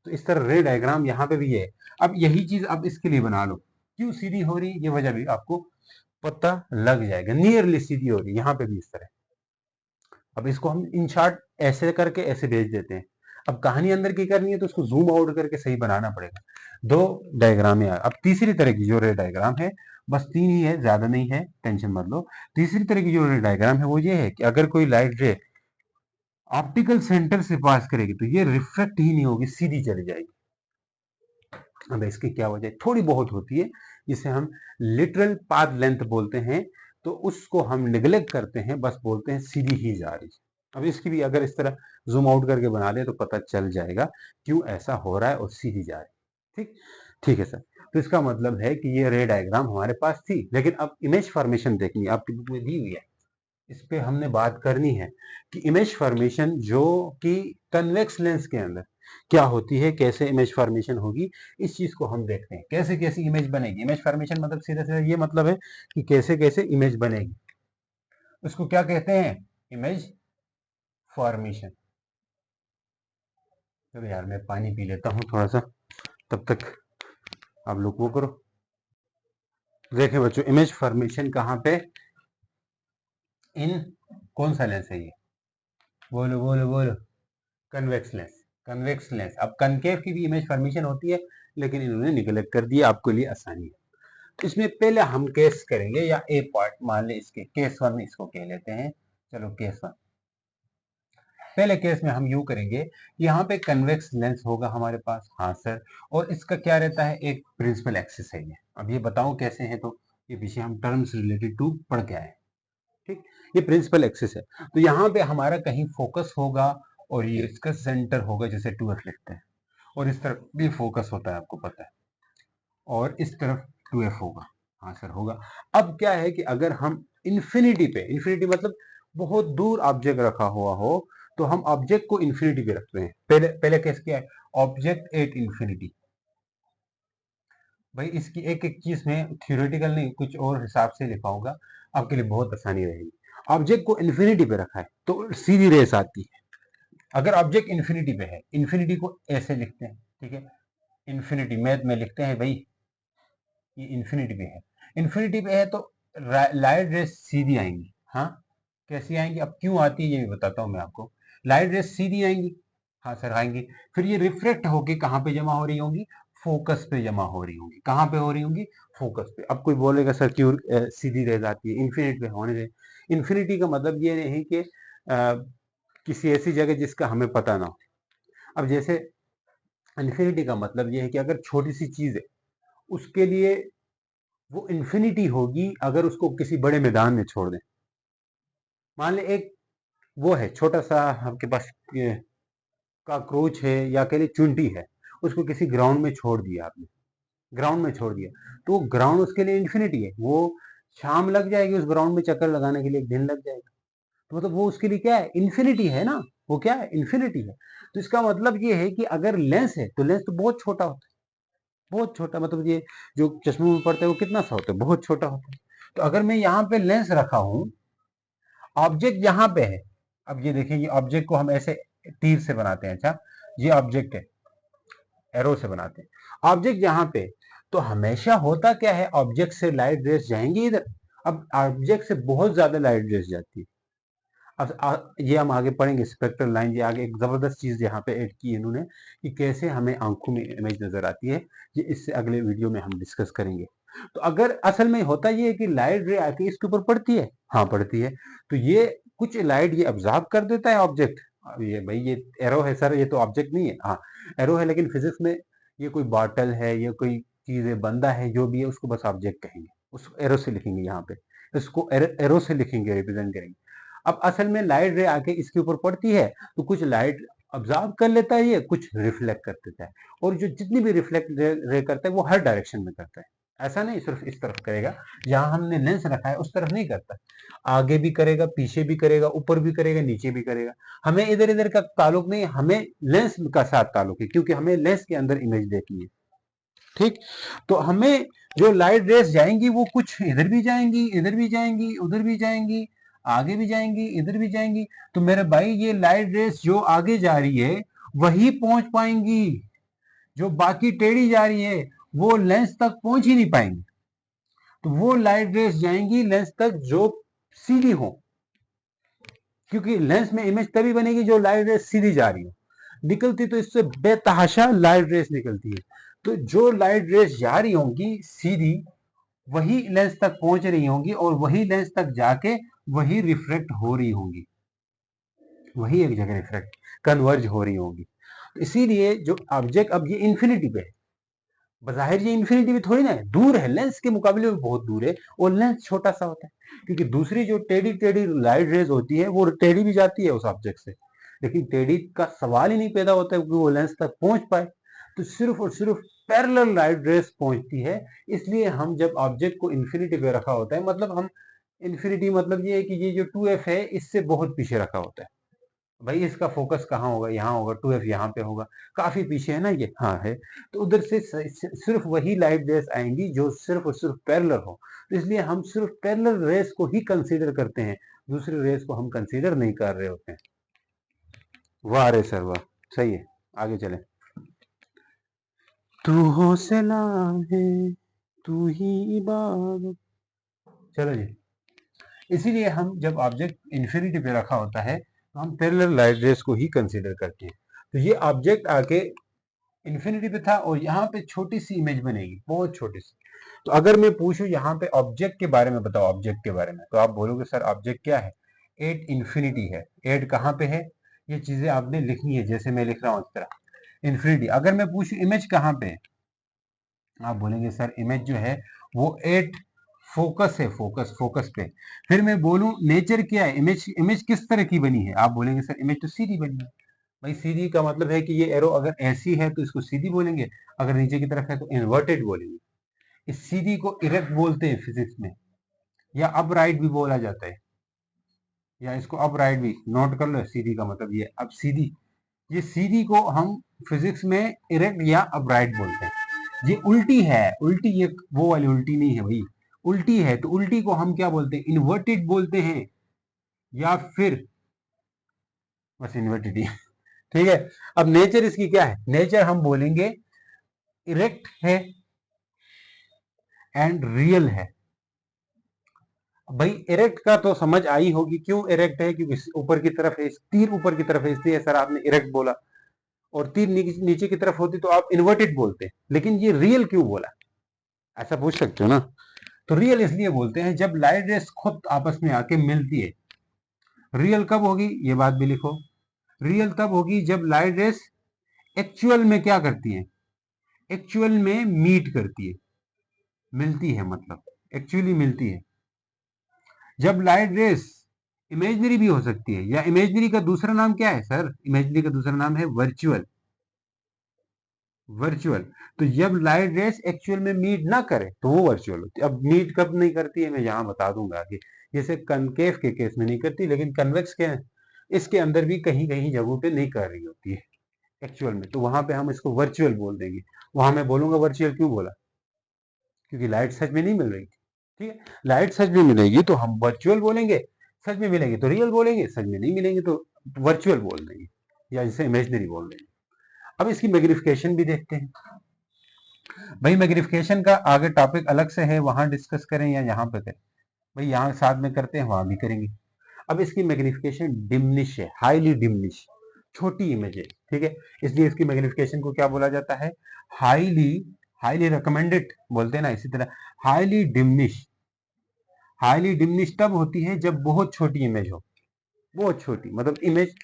तो इस तरह रे डायग्राम यहाँ पे भी है। अब यही चीज अब इसके लिए बना लो, क्यों सीधी हो रही है ये वजह भी आपको पता लग जाएगा। नियरली सीधी हो रही है यहाँ पे भी इस तरह। अब इसको हम इन शॉर्ट ऐसे करके ऐसे भेज देते हैं। अब कहानी अंदर की करनी है तो उसको जूम आउट करके सही बनाना पड़ेगा। दो डायग्राम है। अब तीसरी तरह की जो रे डायग्राम है, बस तीन ही है, ज्यादा नहीं है, टेंशन मत लो। तीसरी तरह की जो रे डायग्राम है वो ये है कि अगर कोई लाइट रे ऑप्टिकल सेंटर से पास करेगी तो ये रिफ्लेक्ट ही नहीं होगी, सीधी चली जाएगी। अब इसकी क्या वजह थोड़ी बहुत होती है, जिसे हम लिटरल पाथ लेंथ बोलते हैं, तो उसको हम निगलेक्ट करते हैं, बस बोलते हैं सीधी ही जा रही है। अब इसकी भी अगर इस तरह जूम आउट करके बना ले तो पता चल जाएगा क्यों ऐसा हो रहा है और सीधी जा रही है। ठीक, ठीक है सर। तो इसका मतलब है कि ये रे डायग्राम हमारे पास थी, लेकिन अब इमेज फॉर्मेशन देखनी है, आपकी बुक में दी हुई है, इस पे हमने बात करनी है कि इमेज फॉर्मेशन जो कि कन्वेक्स लेंस के अंदर क्या होती है, कैसे इमेज फॉर्मेशन होगी, इस चीज को हम देखते हैं। कैसे कैसे इमेज बनेगी, इमेज फॉर्मेशन मतलब सीधा सीधा ये मतलब है कि कैसे कैसे इमेज बनेगी, उसको क्या कहते हैं? Image formation. चलो यार मैं पानी पी लेता हूँ थोड़ा सा, तब तक आप लोग वो करो। देखें बच्चों, इमेज फॉर्मेशन कहाँ पे, इन कौन सा लेंस है ये? बोलो बोलो बोलो। Convex lens. Convex lens. अब कनकेव की भी इमेज फॉर्मेशन होती है, लेकिन इन्होंने निगलेक्ट कर दिया आपके लिए आसानी है। तो इसमें पहले हम केस करेंगे, या ए पार्ट मान ले, इसके केस वन इसको कह लेते हैं। चलो केस वन, पहले केस में हम यू करेंगे, यहाँ पे कन्वेक्स लेंस होगा हमारे पास, हाँ सर। और इसका क्या रहता है, एक प्रिंसिपल एक्सिस है ये। अब ये बताओ कैसे है, तो ये पीछे हम टर्म्स रिलेटेड टू पढ़ के आए। ठीक, ये प्रिंसिपल एक्सिस है। तो यहाँ पे हमारा कहीं फोकस होगा, और ये इसका सेंटर होगा, जैसे टू एफ लिखते हैं, और इस तरफ भी फोकस होता है आपको पता है, और इस तरफ टू एफ होगा, हाँ सर होगा। अब क्या है कि अगर हम इन्फिनिटी पे, इन्फिनिटी मतलब बहुत दूर ऑब्जेक्ट रखा हुआ हो, तो हम ऑब्जेक्ट को इन्फिनिटी पे रखते हैं। पहले पहले केस क्या है, ऑब्जेक्ट एट इन्फिनिटी। भाई इसकी एक एक चीज में थियोरेटिकल नहीं, कुछ और हिसाब से लिखाऊंगा, आपके लिए बहुत आसानी रहेगी। ऑब्जेक्ट को इन्फिनिटी पे रखा है तो सीधी रेस आती है। अगर ऑब्जेक्ट इन्फिनिटी पे है, इन्फिनिटी को ऐसे लिखते हैं, ठीक है, इन्फिनिटी मैथ में लिखते हैं भाई, ये इन्फिनिटी पे है, इन्फिनिटी पे है तो लाइट रेस सीधी आएंगी। हाँ, कैसी आएंगी, अब क्यों आती है ये भी बताता हूँ मैं आपको। लाइट रेस सीधी आएंगी, हाँ सर आएंगी। फिर ये रिफ्लेक्ट होके कहाँ पे जमा हो रही होंगी, फोकस पे जमा हो रही होंगी। कहाँ पे हो रही होंगी, फोकस पे। अब कोई बोलेगा सर क्यों सीधी रह जाती है, इन्फिनिटी पे होने से। इन्फिनिटी का मतलब ये नहीं कि किसी ऐसी जगह जिसका हमें पता ना हो। अब जैसे इन्फिनिटी का मतलब ये है कि अगर छोटी सी चीज है, उसके लिए वो इन्फिनिटी होगी अगर उसको किसी बड़े मैदान में छोड़ दें। मान ले एक वो है छोटा सा आपके पास काकरोच है, या कह लिए चुंटी है, उसको किसी ग्राउंड में छोड़ दिया आपने, ग्राउंड में छोड़ दिया, तो वो ग्राउंड उसके लिए इन्फिनिटी है, वो शाम लग जाएगी उस ग्राउंड में चक्कर लगाने के लिए, एक दिन लग जाएगा। तो मतलब वो उसके लिए क्या है, इन्फिनिटी है ना, वो क्या है, इन्फिनिटी है। तो इसका मतलब ये है कि अगर लेंस है तो लेंस तो बहुत छोटा होता है, बहुत छोटा, मतलब ये जो चश्मे में पड़ता है वो कितना सा होता है, बहुत छोटा होता है। तो अगर मैं यहाँ पे लेंस रखा हूँ, ऑब्जेक्ट यहाँ पे है, अब ये देखिए, ये ऑब्जेक्ट को हम ऐसे तीर से बनाते हैं, अच्छा ये ऑब्जेक्ट है, एरो से बनाते हैं ऑब्जेक्ट यहाँ पे। तो हमेशा होता क्या है, ऑब्जेक्ट से लाइट रेस जाएंगी इधर, अब ऑब्जेक्ट से बहुत ज्यादा लाइट रेस जाती है। अब ये हम आगे पढ़ेंगे, स्पेक्ट्रल लाइन, ये आगे एक जबरदस्त चीज यहाँ पे ऐड की है इन्होंने, कि कैसे हमें आंखों में इमेज नजर आती है, ये इससे अगले वीडियो में हम डिस्कस करेंगे। तो अगर असल में होता ये है कि लाइट रे आके इसके ऊपर पड़ती है, हाँ पड़ती है, तो ये कुछ लाइट ये ऑब्जॉर्ब कर देता है ऑब्जेक्ट। अब ये भाई ये एरो है सर, ये तो ऑब्जेक्ट नहीं है, हाँ एरो है, लेकिन फिजिक्स में ये कोई बॉटल है, ये कोई चीज है, बंदा है, जो भी है उसको बस ऑब्जेक्ट कहेंगे, उस एरो से लिखेंगे, यहाँ पे इसको एरो से लिखेंगे, रिप्रेजेंट करेंगे। अब असल में लाइट रे आके इसके ऊपर पड़ती है, तो कुछ लाइट ऑब्जॉर्व कर लेता है, ये कुछ रिफ्लेक्ट कर देता है, और जो जितनी भी रिफ्लेक्ट रे करता है वो हर डायरेक्शन में करता है, ऐसा नहीं सिर्फ इस तरफ करेगा, जहां हमने लेंस रखा है उस तरफ नहीं करता, आगे भी करेगा, पीछे भी करेगा, ऊपर भी करेगा, नीचे भी करेगा। हमें इधर इधर का ताल्लुक नहीं, हमें लेंस का साथ ताल्लुक है, क्योंकि हमें लेंस के अंदर इमेज देखनी है, ठीक। तो हमें जो लाइट रेस जाएंगी वो कुछ इधर भी जाएंगी, इधर भी जाएंगी, उधर भी जाएंगी, आगे भी जाएंगी, इधर भी जाएंगी। तो मेरे भाई ये लाइट रेस जो आगे जा रही है वही पहुंच पाएंगी, जो बाकी टेढ़ी जा रही है वो लेंस तक पहुंच ही नहीं पाएंगी। तो वो लाइट रेस जाएंगी लेंस तक जो सीधी हो, क्योंकि लेंस में इमेज तभी बनेगी जो लाइट रेस सीधी जा रही हो, निकलती तो इससे बेतहाशा लाइट रेस निकलती है। तो जो लाइट रेस जा रही होंगी सीधी, वही लेंस तक पहुंच रही होंगी, और वही लेंस तक जाके वही रिफ्लेक्ट हो रही होंगी, वही एक जगह रिफ्लेक्ट कन्वर्ज हो रही होंगी। तो इसीलिए जो ऑब्जेक्ट अब ये इंफिनिटी पे है, बज़ाहिर ये इंफिनिटी पे थोड़ी ना है, दूर है, लेंस के मुकाबले में बहुत दूर है, और लेंस छोटा सा होता है, क्योंकि दूसरी जो टेढ़ी टेढ़ी लाइट रेज होती है वो टेढ़ी भी जाती है उस ऑब्जेक्ट से, लेकिन टेढ़ी का सवाल ही नहीं पैदा होता है कि वो लेंस तक पहुंच पाए। तो सिर्फ और सिर्फ पैरेलल लाइट रेस पहुंचती है। इसलिए हम जब ऑब्जेक्ट को इंफिनिटी पे रखा होता है, मतलब हम इंफिनिटी मतलब ये है कि ये जो 2f है इससे बहुत पीछे रखा होता है, भाई इसका फोकस कहाँ होगा, यहाँ होगा, 2f यहाँ पे होगा, काफी पीछे है ना ये, हाँ है। तो उधर से सिर्फ वही लाइट रेस आएंगी जो सिर्फ और सिर्फ पैरेलल हो। तो इसलिए हम सिर्फ पैरेलल रेस को ही कंसीडर करते हैं, दूसरे रेस को हम कंसीडर नहीं कर रहे होते हैं। वाह रे सर वाह, सही है, आगे चले। तू हौसला है, तू ही इबादत, चलो जी। इसीलिए हम जब ऑब्जेक्ट इंफिनिटी पे रखा होता है तो हम पैरेलल लाइट रेस को ही कंसीडर करते हैं। तो ये ऑब्जेक्ट आके इंफिनिटी पे था, और यहाँ पे छोटी सी इमेज बनेगी, बहुत छोटी सी। तो अगर मैं पूछूं यहाँ पे ऑब्जेक्ट के बारे में बताओ, ऑब्जेक्ट के बारे में, तो आप बोलोगे सर ऑब्जेक्ट क्या है, एट इंफिनिटी है। एट कहाँ पे है, ये चीजें आपने लिखनी है, जैसे मैं लिख रहा हूँ इस तरह इंफिनिटी। अगर मैं पूछूं इमेज कहाँ पे है, आप बोलेंगे सर इमेज जो है वो एट फोकस है, फोकस, फोकस पे। फिर मैं बोलूं नेचर क्या है, इमेज, इमेज किस तरह की बनी है, आप बोलेंगे सर इमेज तो सीधी बनी है। भाई सीधी का मतलब है कि ये एरो अगर ऐसी है तो इसको सीधी बोलेंगे, अगर नीचे की तरफ है तो इन्वर्टेड बोलेंगे। इस सीधी को इरेक्ट बोलते हैं फिजिक्स में, या अपराइट भी बोला जाता है, या इसको अपराइट भी नोट कर लो, सीधी का मतलब ये। अब सीधी, ये सीधी को हम फिजिक्स में इरेक्ट या अपराइट बोलते हैं। ये उल्टी है, उल्टी, ये वो वाली उल्टी नहीं है भाई, उल्टी है, तो उल्टी को हम क्या बोलते हैं, इन्वर्टेड बोलते हैं, या फिर बस इन्वर्टेड ही ठीक है। अब नेचर इसकी क्या है, नेचर हम बोलेंगे इरेक्ट है एंड रियल है। भाई इरेक्ट का तो समझ आई होगी, क्यों इरेक्ट है, क्योंकि ऊपर की तरफ है, तीर ऊपर की तरफ है, इसलिए सर आपने इरेक्ट बोला, और तीर नीचे की तरफ होती तो आप इन्वर्टेड बोलते। लेकिन ये रियल क्यों बोला, ऐसा पूछ सकते हो ना। तो रियल इसलिए बोलते हैं जब लाइट रेस खुद आपस में आके मिलती है। रियल कब होगी, ये बात भी लिखो, रियल तब होगी जब लाइट रेस एक्चुअल में क्या करती है, एक्चुअल में मीट करती है, मिलती है, मतलब एक्चुअली मिलती है। जब लाइट रेस इमेजनरी भी हो सकती है, या इमेजनरी का दूसरा नाम क्या है सर, इमेजनरी का दूसरा नाम है वर्चुअल। वर्चुअल। तो जब लाइट रेस एक्चुअल में मीट ना करे तो वो वर्चुअल होती है। अब मीट कब नहीं करती है मैं यहाँ बता दूंगा आगे। जैसे कनकेव के केस में नहीं करती, लेकिन कन्वेक्स के इसके अंदर भी कहीं कहीं जगहों पे नहीं कर रही होती है एक्चुअल में, तो वहां पे हम इसको वर्चुअल बोल देंगे। वहां मैं बोलूंगा वर्चुअल, क्यों बोला, क्योंकि लाइट सच में नहीं मिल रही थी। ठीक है, लाइट सच में मिलेगी तो हम वर्चुअल बोलेंगे, सच में मिलेंगे तो रियल बोलेंगे, सच में नहीं मिलेंगे तो वर्चुअल बोल देंगे, या इसे इमेजनरी बोल देंगे। अब इसकी मैग्निफिकेशन भी देखते हैं। भाई मैग्निफिकेशन का आगे टॉपिक अलग से है, वहां डिस्कस करें या यहाँ पे करें? भाई यहाँ साथ में करते हैं, वहां भी करेंगे। अब इसकी मैग्निफिकेशन डिमनिश है, हाईली डिमनिश, छोटी इमेज है। ठीक है, इसलिए इसकी मैग्निफिकेशन को क्या बोला जाता है, हाईली, हाईली रिकमेंडेड बोलते हैं ना, इसी तरह हाईली डिमनिश। हाईली डिमनिश तब होती है जब बहुत छोटी इमेज हो, बहुत छोटी, मतलब इमेज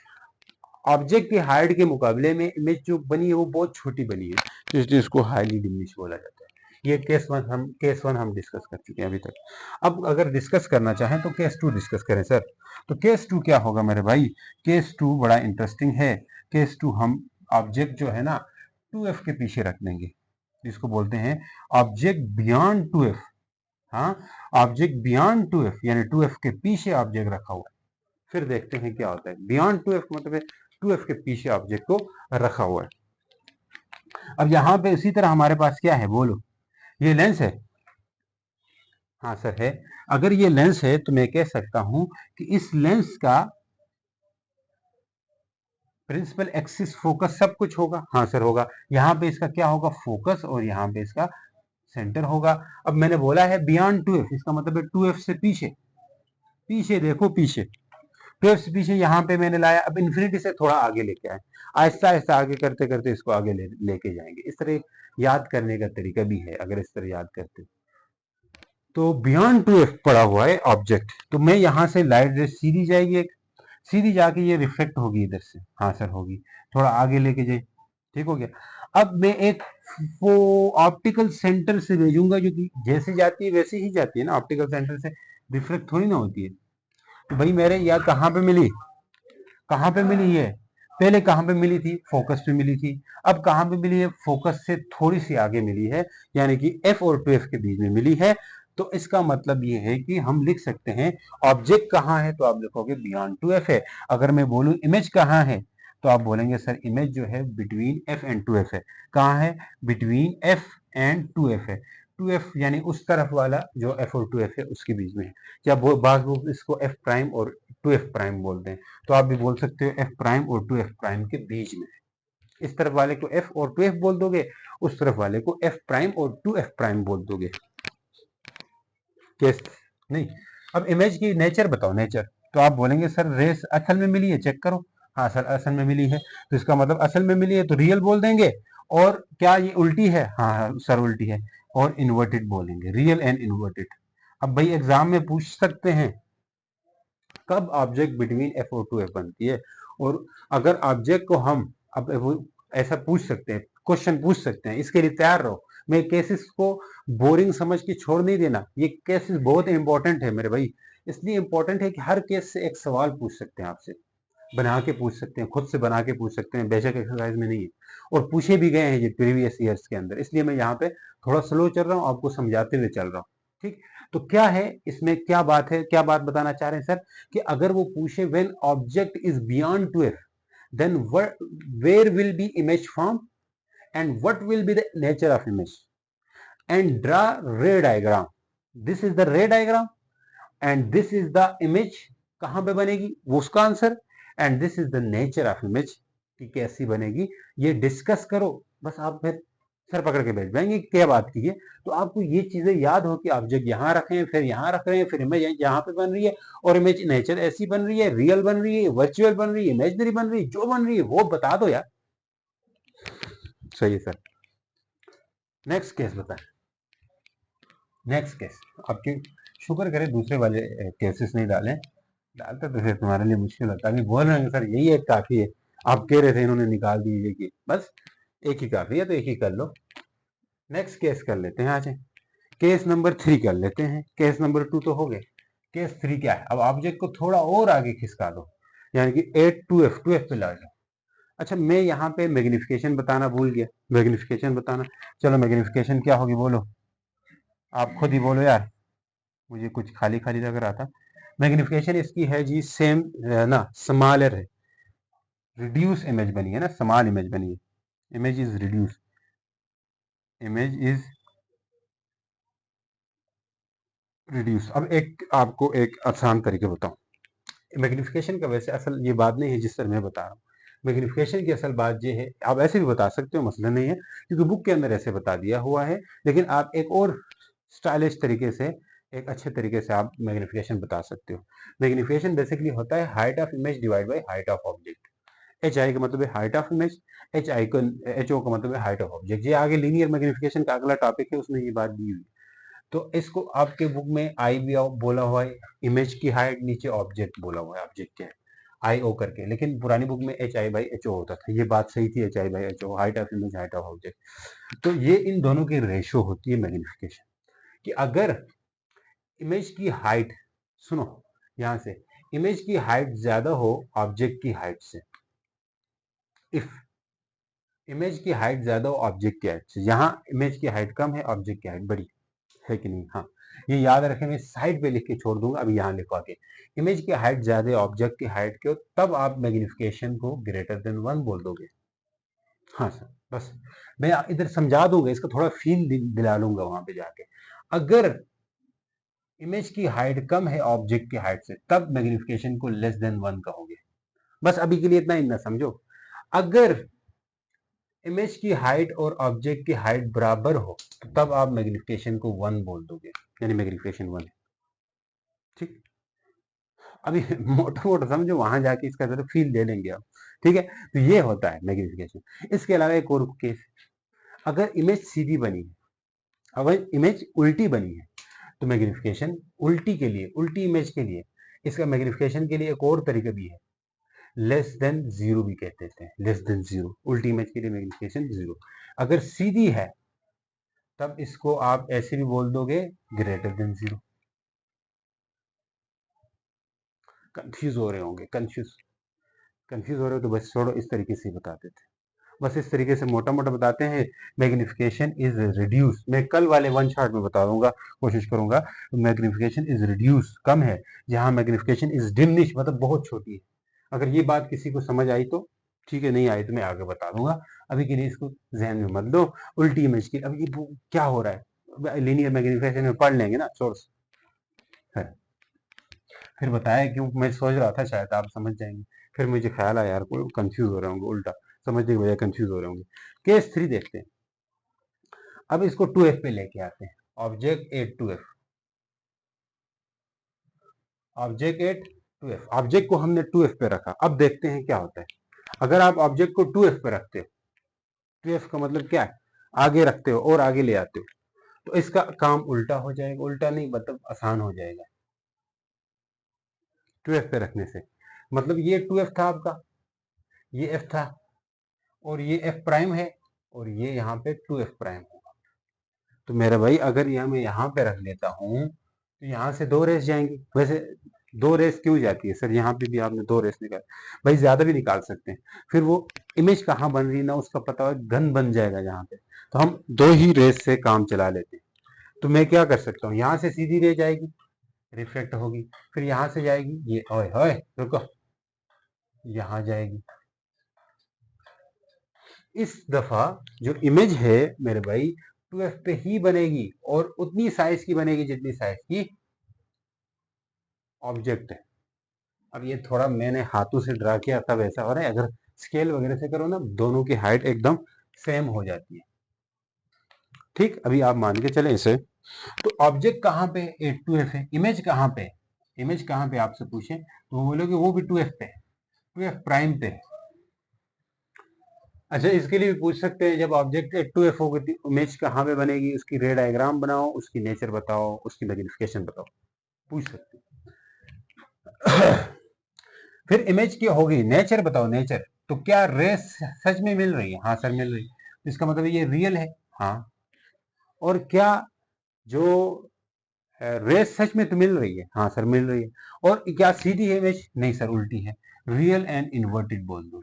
ऑब्जेक्ट की हाइट के मुकाबले में इमेज जो बनी है वो बहुत छोटी बनी है, तो इसलिए इसको हाईली डिमिनिश बोला जाता है। ये केस वन हम डिस्कस कर चुके हैं अभी तक। अब अगर डिस्कस करना चाहें तो केस टू डिस्कस करें सर। तो केस टू क्या होगा मेरे भाई, केस टू बड़ा इंटरेस्टिंग है। केस टू हम ऑब्जेक्ट जो है ना 2f के पीछे रख देंगे, जिसको बोलते हैं ऑब्जेक्ट बियॉन्ड 2f। हाँ, ऑब्जेक्ट बियॉन्ड 2f यानी 2f के पीछे ऑब्जेक्ट रखा हुआ है। फिर देखते हैं क्या होता है। बियॉन्ड 2f मतलब 2f के पीछे ऑब्जेक्ट को रखा हुआ है। अब यहां पे इसी तरह हमारे पास क्या है, बोलो, ये लेंस है। हाँ सर है। अगर ये लेंस है तो मैं कह सकता हूं कि इस लेंस का प्रिंसिपल एक्सिस फोकस सब कुछ होगा। हाँ सर होगा। यहाँ पे इसका क्या होगा, फोकस, और यहाँ पे इसका सेंटर होगा। अब मैंने बोला है बियॉन्ड 2f, इसका मतलब है 2f से पीछे। पीछे देखो, पीछे 2f से पीछे यहाँ पे मैंने लाया। अब इन्फिनिटी से थोड़ा आगे लेके आए, आहिस्ता आहिस्ता आगे करते करते इसको आगे लेके जाएंगे। इस तरह याद करने का तरीका भी है, अगर इस तरह याद करते। तो बियॉन्ड 2f पड़ा हुआ है ऑब्जेक्ट, तो मैं यहाँ से लाइट रे सीधी जाएगी, एक सीधी जाके ये रिफ्लेक्ट होगी इधर से। हाँ सर होगी, थोड़ा आगे लेके जाए, ठीक हो गया। अब मैं एक वो ऑप्टिकल सेंटर से भेजूंगा, जो कि जैसे जाती है वैसे ही जाती है ना, ऑप्टिकल सेंटर से रिफ्लेक्ट थोड़ी ना होती है। तो भाई मेरे याद कहाँ पे मिली, कहाँ पे मिली है, पहले कहाँ पे मिली थी, फोकस पे मिली थी। अब कहाँ पे मिली है, फोकस से थोड़ी सी आगे मिली है, यानी कि f और 2f के बीच में मिली है। तो इसका मतलब ये है कि हम लिख सकते हैं ऑब्जेक्ट कहाँ है, तो आप लिखोगे बियॉन्ड 2f है। अगर मैं बोलूं इमेज कहाँ है, तो आप बोलेंगे सर इमेज जो है बिटवीन f एंड 2f है। कहाँ है, बिटवीन f एंड 2f है। 2f यानी उस तरफ वाला जो f और 2f है उसके बीच में है। या बाज लोग इसको f प्राइम और 2f प्राइम बोलते हैं, तो आप भी बोल सकते हो f प्राइम और 2f प्राइम के बीच में। इस तरफ वाले को f और 2f बोल दोगे, उस तरफ वाले को f प्राइम और 2f प्राइम बोल दोगे। केस नहीं। अब इमेज की नेचर बताओ, नेचर, तो आप बोलेंगे सर रेस असल में मिली है, चेक करो। हाँ सर असल में मिली है, तो इसका मतलब असल में मिली है तो रियल बोल देंगे। और क्या ये उल्टी है, हाँ सर उल्टी है, और इन्वर्टेड बोलेंगे, रियल एंड इन्वर्टेड। अब भाई एग्जाम में पूछ सकते हैं कब ऑब्जेक्ट बिटवीन f और 2f बनती है। और अगर ऑब्जेक्ट को हम अब वो ऐसा पूछ सकते हैं, क्वेश्चन पूछ सकते हैं, इसके लिए तैयार रहो। मैं केसेस को बोरिंग समझ के छोड़ नहीं देना, ये केसेस बहुत इंपॉर्टेंट है मेरे भाई। इसलिए इंपॉर्टेंट है कि हर केस से एक सवाल पूछ सकते हैं आपसे, बना के पूछ सकते हैं, खुद से बना के पूछ सकते हैं, बेशक एक्सरसाइज में नहीं है, और पूछे भी गए हैं ये प्रीवियस ईयर्स के अंदर। इसलिए मैं यहाँ पे थोड़ा स्लो चल रहा हूँ, आपको समझाते हुए चल रहा हूँ। ठीक, तो क्या है इसमें, क्या बात है, क्या बात बताना चाह रहे हैं सर, कि अगर वो पूछे when object is beyond 2f, then where will be image form and what will be the nature of image, and draw ray diagram. This is the ray diagram and this is the image, कहां पे बनेगी वो उसका answer, and this is the nature of image कि कैसी बनेगी, ये discuss करो। बस आप फिर सर पकड़ के बैठ जाएंगे क्या बात की है। तो आपको ये चीजें याद हो कि ऑब्जेक्ट यहाँ रखे हैं, फिर यहाँ रख रहे हैं, फिर इमेज यहाँ पे बन रही है, और इमेज नेचर ऐसी बन रही है, रियल बन रही है, वर्चुअल बन रही है, इमेजनरी बन रही है, जो बन रही है वो बता दो यार। सही है सर। नेक्स्ट केस बताएं, नेक्स्ट केस। आपके शुक्र करें दूसरे वाले केसेस नहीं डालें, डालते तो फिर तुम्हारे लिए मुश्किल होता। अभी बोल रहे हैं सर यही एक काफी है, आप कह रहे थे इन्होंने निकाल दीजिए कि बस एक ही काफी है, तो एक ही कर लो। नेक्स्ट केस कर लेते हैं, आज केस नंबर 3 कर लेते हैं। केस नंबर 2 तो हो गए, केस 3 क्या है, अब ऑब्जेक्ट को थोड़ा और आगे खिसका दो, यानी कि 8 2f पे ला जाओ। अच्छा, मैं यहाँ पे मैग्निफिकेशन बताना भूल गया, मैग्निफिकेशन बताना। चलो मैग्निफिकेशन क्या होगी बोलो, आप खुद ही बोलो यार, मुझे कुछ खाली खाली लग रहा था। मैग्निफिकेशन इसकी है जी सेम ना, स्मॉलर है, रिड्यूस इमेज बनी है ना, स्मॉल इमेज बनी है, image is reduce, image is reduce. अब एक आपको एक आसान तरीके बताऊं, मैग्निफिकेशन का वैसे असल ये बात नहीं है जिस तरह मैं बता रहा हूँ। मैग्निफिकेशन की असल बात ये है, आप ऐसे भी बता सकते हो, मसला नहीं है, क्योंकि बुक के अंदर ऐसे बता दिया हुआ है, लेकिन आप एक और स्टाइलिश तरीके से, एक अच्छे तरीके से आप मैग्निफिकेशन बता सकते हो। मैग्निफिकेशन बेसिकली होता है height of image divide by height of object. H I का मतलब है height of image, H O का मतलब है हाइट ऑफ ऑब्जेक्ट। ये आगे लीनियर मैग्निफिकेशन का अगला टॉपिक है, उसमें ये बात दी हुई है। तो इसको आपके बुक में आई भी बोला हुआ है, इमेज की हाइट, नीचे ऑब्जेक्ट बोला हुआ है, ऑब्जेक्ट क्या है आई ओ करके, लेकिन पुरानी बुक में H I by H O होता था, ये बात सही थी, H I by H O, height of image height of object. तो ये इन दोनों की रेशो होती है मैग्निफिकेशन, कि अगर इमेज की हाइट, सुनो यहां से, इमेज की हाइट ज्यादा हो ऑब्जेक्ट की हाइट से, इफ इमेज की हाइट ज्यादा हो ऑब्जेक्ट की हाइट से, यहाँ इमेज की हाइट कम है, ऑब्जेक्ट की हाइट बड़ी है कि नहीं, हाँ, ये याद रखें, मैं साइड पे लिख के छोड़ दूंगा, अभी यहाँ लिखवा के, इमेज की हाइट ज्यादा ऑब्जेक्ट की हाइट के हो, तब आप मैग्निफिकेशन को ग्रेटर देन 1 बोल दोगे। हाँ सर, बस मैं इधर समझा दूंगा, इसका थोड़ा फील दिला लूंगा वहां पे जाके। अगर इमेज की हाइट कम है ऑब्जेक्ट की हाइट से, तब मैग्निफिकेशन को लेस देन 1 कहोगे। बस अभी के लिए इतना ही ना समझो। अगर इमेज की हाइट और ऑब्जेक्ट की हाइट बराबर हो, तो तब आप मैग्निफिकेशन को 1 बोल दोगे, यानी मैग्निफिकेशन 1 है। ठीक, अभी मोटा मोटा समझो, वहां जाके इसका जरा फील ले लेंगे आप। ठीक है, तो ये होता है मैग्निफिकेशन। इसके अलावा एक और केस, अगर इमेज सीधी बनी है, अगर इमेज उल्टी बनी है, तो मैग्निफिकेशन उल्टी के लिए, उल्टी इमेज के लिए, इसका मैग्निफिकेशन के लिए एक और तरीका भी है, लेस देन जीरो भी कहते हैं, लेस देन जीरो, उल्टी इमेज के लिए मैग्निफिकेशन जीरो। अगर सीधी है तब इसको आप ऐसे भी बोल दोगे, ग्रेटर देन जीरो। कंफ्यूज हो रहे होंगे, कंफ्यूज हो रहे हो तो बस छोड़ो, इस तरीके से बता देते, बस इस तरीके से मोटा मोटा बताते हैं। मैग्निफिकेशन इज रिड्यूस, मैं कल वाले वन शॉट में बता दूंगा, कोशिश करूंगा। मैग्निफिकेशन इज रिड्यूस कम है, जहां मैग्निफिकेशन इज डिमिनिश मतलब बहुत छोटी है। अगर ये बात किसी को समझ आई तो ठीक है, नहीं आई तो मैं आगे बता दूंगा, अभी के लिए इसको जहन में मत दो। उल्टी इमेज की, अब ये क्या हो रहा है, लीनियर मैग्निफिकेशन में पढ़ लेंगे ना, सोर्स है। फिर बताया क्यों, मैं सोच रहा था शायद आप समझ जाएंगे, फिर मुझे ख्याल आया यार कोई कंफ्यूज हो रहे होंगे, उल्टा समझने की बजाय कंफ्यूज हो रहे होंगे। केस 3 देखते हैं। अब इसको 2F पे लेके आते हैं, object at 2F, object at 2F, object को हमने 2F पे रखा। अब देखते हैं क्या होता है। अगर आप ऑब्जेक्ट को 2F पे रखते हो, 2F का मतलब क्या है, आगे रखते हो और आगे ले आते हो, तो इसका काम उल्टा हो जाएगा, उल्टा नहीं मतलब आसान हो जाएगा 2F पे रखने से। मतलब ये 2F था आपका, ये F था, और ये F प्राइम है, और ये यहाँ पे 2F प्राइम होगा। तो मेरा भाई अगर यह मैं यहाँ पे रख लेता हूँ, तो यहाँ से 2 रेस जाएंगी। वैसे 2 रेस क्यों जाती है सर, यहाँ पे भी आपने 2 रेस निकाल, भाई ज्यादा भी निकाल सकते हैं, फिर वो इमेज कहाँ बन रही है ना उसका पता हो, गन बन जाएगा यहाँ पे। तो हम 2 ही रेस से काम चला लेते हैं। तो मैं क्या कर सकता हूँ, यहाँ से सीधी रे जाएगी, रिफ्लेक्ट होगी, फिर यहाँ से जाएगी, ये ओए होए रुको, यहाँ जाएगी। इस दफा जो इमेज है मेरे भाई 2F पे ही बनेगी, और उतनी साइज की बनेगी जितनी साइज की ऑब्जेक्ट है। अब ये थोड़ा मैंने हाथों से ड्रा किया तब ऐसा हो रहा है, अगर स्केल वगैरह से करो ना, दोनों की हाइट एकदम सेम हो जाती है। ठीक, अभी आप मान के चले इसे, तो ऑब्जेक्ट कहाँ पे 2F है, इमेज कहाँ पे, इमेज कहाँ पे आपसे पूछे तो वो बोलोगे वो भी 2F पे है, 2F प्राइम पे है। अच्छा, इसके लिए भी पूछ सकते हैं, जब ऑब्जेक्ट 2F होगी तो इमेज कहाँ पे बनेगी, उसकी रे डायग्राम बनाओ, उसकी नेचर बताओ, उसकी मैग्निफिकेशन बताओ, पूछ सकते हैं। फिर इमेज की होगी, नेचर बताओ, नेचर, तो क्या रेस सच में मिल रही है, हाँ सर मिल रही है, इसका मतलब ये रियल है, हाँ। और क्या जो रेस सच में तो मिल रही है, हाँ सर मिल रही है। और क्या सीधी है इमेज, नहीं सर उल्टी है, रियल एंड इन्वर्टेड बोल दो।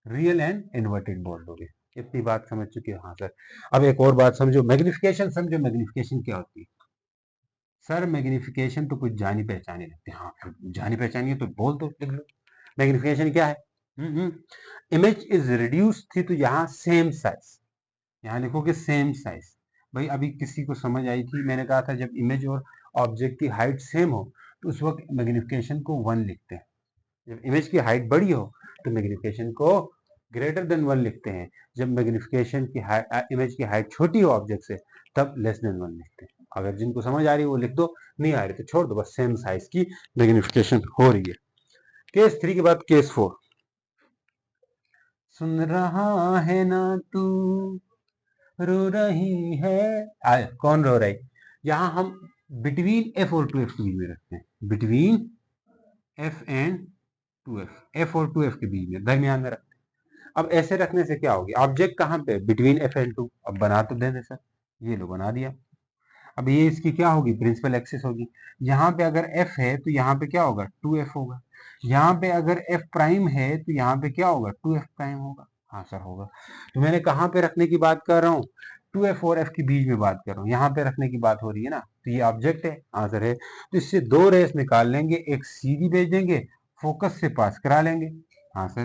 रियल एंड इन्वर्टेड बोल दोगे। इतनी बात समझ चुके हो? हाँ सर। अब एक और बात समझो, मैग्निफिकेशन समझो। मैग्निफिकेशन क्या होती है? सर मैग्निफिकेशन तो कुछ जानी पहचानी लगती है। हाँ फिर जानी पहचानी है तो बोल दो, लिख लो। मैग्निफिकेशन क्या है? इमेज इज रिड्यूस थी तो यहाँ सेम साइज, यहाँ लिखोगे सेम साइज। भाई अभी किसी को समझ आई थी, मैंने कहा था जब इमेज और ऑब्जेक्ट की हाइट सेम हो तो उस वक्त मैग्निफिकेशन को 1 लिखते हैं। जब इमेज की हाइट बड़ी हो तो मैग्निफिकेशन को ग्रेटर देन 1 लिखते हैं। जब मैग्निफिकेशन की इमेज की हाइट छोटी हो ऑब्जेक्ट से तब लेस देन 1 लिखते हैं। अगर जिनको समझ आ रही है वो लिख दो, नहीं आ रही तो छोड़ दो, बस सेम साइज की मैग्निफिकेशन हो रही है। केस 3 के बाद केस 4। सुन रहा है ना तू, रो रही है। कौन रो रही? यहां हम बिटवीन एफ और 2f के बीच में रखते हैं। Between F and 2f, F और 2f के बीच में, दरमियान में रखते हैं। अब ऐसे रखने से क्या होगी? ऑब्जेक्ट कहां पे? Between F and 2। अब बना तो दें सर, ये लो बना दिया। अब ये इसकी क्या होगी? प्रिंसिपल एक्सिस होगी। यहाँ पे अगर f है तो यहाँ पे क्या होगा? 2f होगा। यहाँ पे अगर f प्राइम है तो यहाँ पे क्या होगा? 2f प्राइम होगा। हाँ सर होगा। तो मैंने कहाँ पे रखने की बात कर रहा हूँ? 2f और f के बीच में बात कर रहा हूँ, यहाँ पे रखने की बात हो रही है ना। तो ये ऑब्जेक्ट है, आंसर है। तो इससे 2 रेस निकाल लेंगे, एक सीधी भेज देंगे, फोकस से पास करा लेंगे। हाँ सर।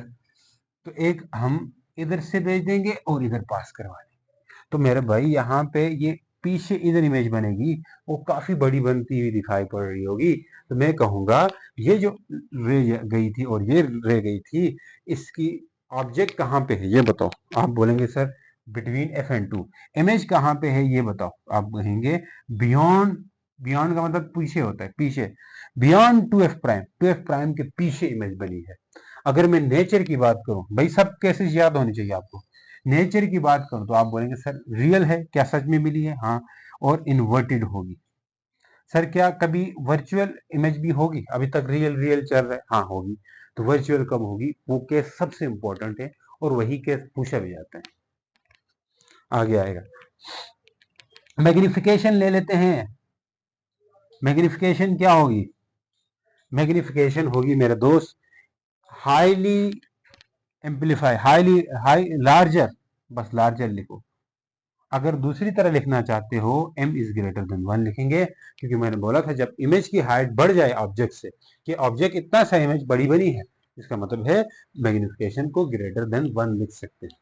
तो एक हम इधर से भेज देंगे और इधर पास करवा देंगे। तो मेरे भाई यहाँ पे ये पीछे इधर इमेज बनेगी, वो काफी बड़ी बनती हुई दिखाई पड़ रही होगी। तो मैं कहूंगा ये जो रे गई थी और ये रे गई थी, इसकी ऑब्जेक्ट कहाँ पे है ये बताओ। आप बोलेंगे sir between F and 2। Image कहाँ पे है ये बताओ। आप कहेंगे बियॉन्ड। बियॉन्ड का मतलब पीछे होता है, पीछे। Beyond 2f prime, 2f prime के पीछे इमेज बनी है। अगर मैं नेचर की बात करूं, भाई सब केसेस याद होनी चाहिए आपको। नेचर की बात करूं तो आप बोलेंगे सर रियल है, क्या सच में मिली है? हाँ। और इन्वर्टेड होगी। सर क्या कभी वर्चुअल इमेज भी होगी? अभी तक रियल रियल चल रहा है, हाँ होगी। तो वर्चुअल कब होगी? वो केस सबसे इंपॉर्टेंट है और वही केस पूछा भी जाता है। आगे आएगा। मैग्निफिकेशन ले लेते हैं। मैग्निफिकेशन क्या होगी? मैग्निफिकेशन होगी मेरे दोस्त हाईली एम्पलीफाई, हाई लार्जर, बस लार्जर लिखो। अगर दूसरी तरह लिखना चाहते हो m इज ग्रेटर देन 1 लिखेंगे, क्योंकि मैंने बोला था जब इमेज की हाइट बढ़ जाए ऑब्जेक्ट से, कि ऑब्जेक्ट इतना सा इमेज बड़ी बनी है, इसका मतलब है मैग्निफिकेशन को ग्रेटर देन 1 लिख सकते हैं।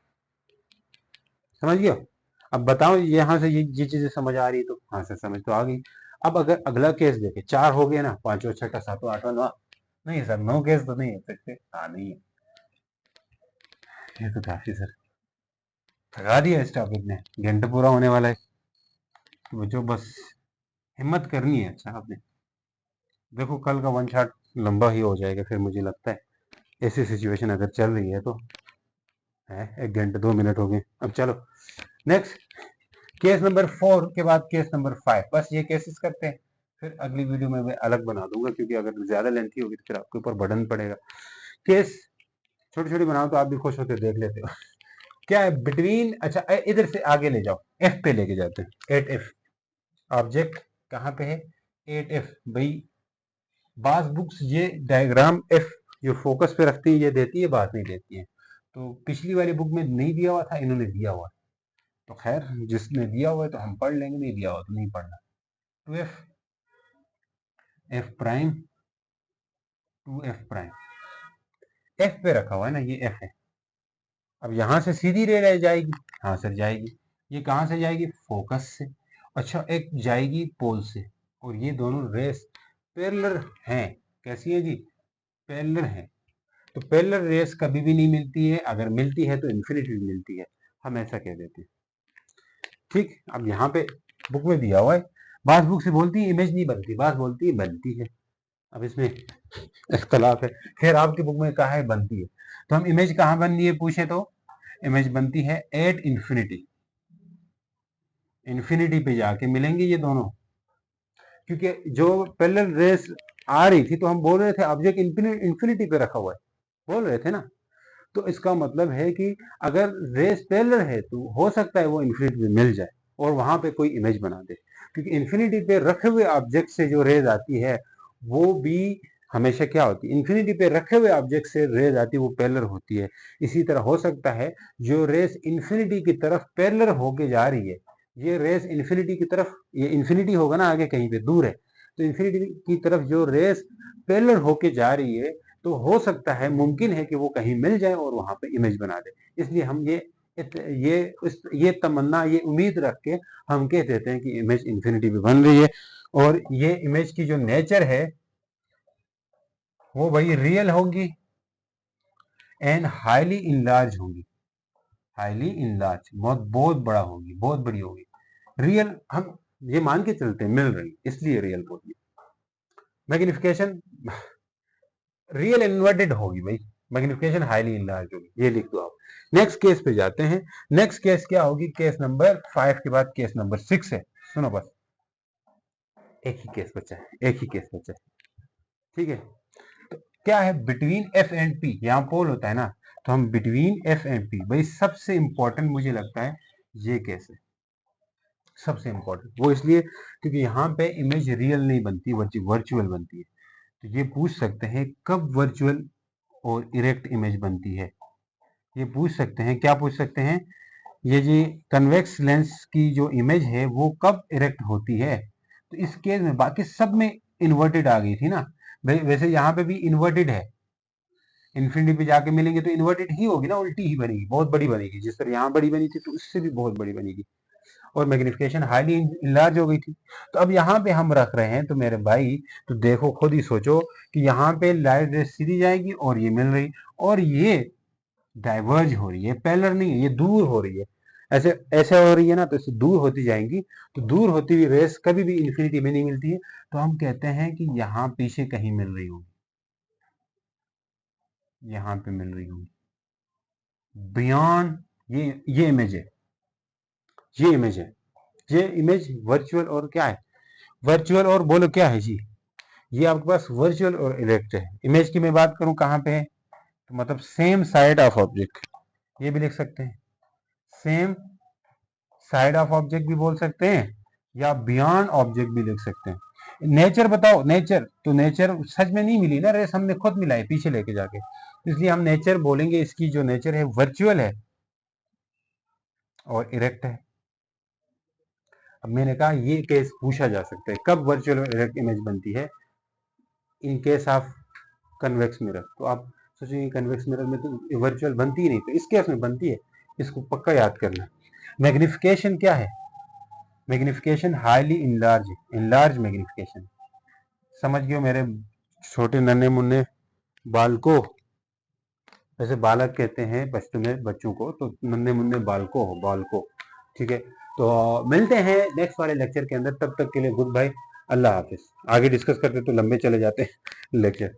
समझ गए? अब बताओ यहाँ से ये चीजें समझ आ रही है तो? हाँ सर समझ तो आ गई। अब अगर अगला केस देखे, 4 हो गए ना, 5वां 6वां 7वां 8वां 9वां, नहीं सर 9 केस तो नहीं हो सकते। हाँ नहीं है, ये तो काफी सर थका दिया इस टॉपिक ने, घंटे पूरा होने वाला है। तो बच्चों बस हिम्मत करनी है। अच्छा आपने देखो कल का वन शॉट लंबा ही हो जाएगा फिर, मुझे लगता है ऐसी सिचुएशन अगर चल रही है तो। है 1 घंटे 2 मिनट हो गए। अब चलो नेक्स्ट, केस नंबर 4 के बाद केस नंबर 5। बस ये केसेस करते हैं, फिर अगली वीडियो में मैं अलग बना दूंगा, क्योंकि अगर ज्यादा लेंथी होगी तो फिर आपके ऊपर बर्डन पड़ेगा। केस छोटी छोटी बनाओ तो आप भी खुश होकर देख लेते हो। क्या है बिटवीन, अच्छा इधर से आगे ले जाओ, एफ पे लेके जाते हैं। 8f ऑब्जेक्ट कहाँ पे है? 8f। भाई बास बुक्स ये डायग्राम एफ जो फोकस पे रखती है ये देती है, बात नहीं देती है। तो पिछली वाली बुक में नहीं दिया हुआ था, इन्होंने दिया हुआ है। तो खैर जिसने दिया हुआ है तो हम पढ़ लेंगे, नहीं दिया हुआ तो नहीं पढ़ना। 2f, F prime, 2f prime, F पे रखा हुआ है ना, ये एफ है। अब यहां से सीधी रे रह जाएगी। हाँ सर जाएगी। ये कहां से जाएगी? फोकस से। अच्छा एक जाएगी पोल से। और ये दोनों रेस पैरेलल हैं। कैसी है जी? पैरेलल है। तो पैरेलल रेस कभी भी नहीं मिलती है, अगर मिलती है तो इन्फिनिटी मिलती है, हम ऐसा कह देते हैं। ठीक। अब यहाँ पे बुक में दिया हुआ है, बास बुक से बोलती है इमेज नहीं बनती, बास बोलती है बनती है। अब इसमें इख्तलाफ है। खैर आपकी बुक में कहा है बनती है, तो हम इमेज कहाँ बनती है पूछे तो इमेज बनती है एट इंफिनिटी। इंफिनिटी पे जाके मिलेंगे ये दोनों, क्योंकि जो पैरेलल रेस आ रही थी तो हम बोल रहे थे ऑब्जेक्ट इंफिनिटी पे रखा हुआ है, बोल रहे थे ना। तो इसका मतलब है कि अगर रेस पैरेलल है तो हो सकता है वो इंफिनिटी में मिल जाए और वहां पे कोई इमेज बना दे, क्योंकि इंफिनिटी पे रखे हुए ऑब्जेक्ट से जो रेज आती है वो भी हमेशा क्या होती है, इन्फिनिटी पे रखे हुए ऑब्जेक्ट से रेज आती है वो पैरेलल होती है। इसी तरह हो सकता है जो रेस इन्फिनिटी की तरफ पैरेलल होके जा रही है, ये रेस इन्फिनिटी की तरफ, ये इन्फिनिटी होगा ना आगे कहीं पे दूर है, तो इन्फिनिटी की तरफ जो रेस पैरेलल होके जा रही है, तो हो सकता है, मुमकिन है कि वो कहीं मिल जाए और वहां पे इमेज बना दे। इसलिए हम ये तमन्ना, ये उम्मीद रख के हम कह देते हैं कि इमेज इन्फिनिटी पे बन रही है। और ये इमेज की जो नेचर है वो भाई रियल होगी एंड हाईली इनलार्ज होगी। हाईली इनलार्ज, बहुत बहुत बड़ा होगी, बहुत बड़ी होगी। रियल हम ये मान के चलते हैं मिल रही, इसलिए रियल होगी। मैग्निफिकेशन रियल इन्वर्टेड होगी भाई, मैग्निफिकेशन हाईली इनलार्ज होगी, ये लिख दो आप। नेक्स्ट केस पे जाते हैं। नेक्स्ट केस क्या होगी, केस नंबर 5 के बाद केस नंबर 6 है। सुनो बस, एक ही केस बचा है, एक ही केस बचा है, ठीक है। तो क्या है, बिटवीन एफ एंड पी, यहाँ पोल होता है ना, तो हम बिटवीन एफ एंड पी, भाई सबसे इंपॉर्टेंट मुझे लगता है ये केस है, सबसे इंपॉर्टेंट। वो इसलिए क्योंकि यहाँ पे इमेज रियल नहीं बनती, वर्चुअल बनती है। तो ये पूछ सकते हैं कब वर्चुअल और इरेक्ट इमेज बनती है, ये पूछ सकते हैं। क्या पूछ सकते हैं, ये जी कन्वेक्स लेंस की जो इमेज है वो कब इरेक्ट होती है। तो इस केस में बाकी सब में इन्वर्टेड आ गई थी ना, वैसे यहाँ पे भी इन्वर्टेड है, इन्फिनिटी पे जाके मिलेंगे तो इन्वर्टेड ही होगी ना, उल्टी ही बनेगी, बहुत बड़ी बनेगी, जिस तरह यहाँ बड़ी बनी थी तो उससे भी बहुत बड़ी बनेगी। और मैग्निफिकेशन हाईली इनलार्ज हो गई थी। तो अब यहाँ पे हम रख रहे हैं, तो मेरे भाई तो देखो, खुद ही सोचो कि यहाँ पे लाइट रेस सीधी जाएगी और ये मिल रही, और ये डाइवर्ज हो रही है, पैरेलल नहीं है, ये दूर हो रही है। ऐसे ऐसे हो रही है ना, तो इससे दूर होती जाएंगी। तो दूर होती हुई रेस कभी भी इन्फिनिटी में नहीं मिलती है, तो हम कहते हैं कि यहाँ पीछे कहीं मिल रही होगी, यहाँ पे मिल रही होगी बियॉन्ड। ये इमेज है, ये इमेज है, ये इमेज वर्चुअल और क्या है, वर्चुअल और बोलो क्या है जी, ये आपके पास वर्चुअल और इरेक्ट है। इमेज की मैं बात करूं कहां पे है, तो मतलब सेम साइड ऑफ ऑब्जेक्ट, ये भी लिख सकते हैं, सेम साइड ऑफ ऑब्जेक्ट भी बोल सकते हैं, या बियॉन्ड ऑब्जेक्ट भी लिख सकते हैं। नेचर बताओ, नेचर तो नेचर सच में नहीं मिली ना, रेस हमने खुद मिलाई पीछे लेके जाके, इसलिए हम नेचर बोलेंगे, इसकी जो नेचर है वर्चुअल है और इरेक्ट है। अब मैंने कहा ये केस पूछा जा सकता है, कब वर्चुअल और इरेक्ट इमेज बनती है, in case of convex mirror. तो आप सोचेंगे कन्वेक्स मिरर में तो वर्चुअल बनती ही नहीं, तो इस केस में बनती है, इसको पक्का याद करना। मैग्निफिकेशन क्या है, magnification highly enlarge, enlarge magnification. समझ गए मेरे छोटे नन्हे मुन्ने बालको, वैसे बालक कहते हैं बच्चों में, बच्चों को, तो नन्हे मुन्ने बालको हो, बालको, ठीक है। तो मिलते हैं नेक्स्ट वाले लेक्चर के अंदर, तब तक के लिए गुड बाय, अल्लाह हाफिज। आगे डिस्कस करते तो लंबे चले जाते हैं लेक्चर।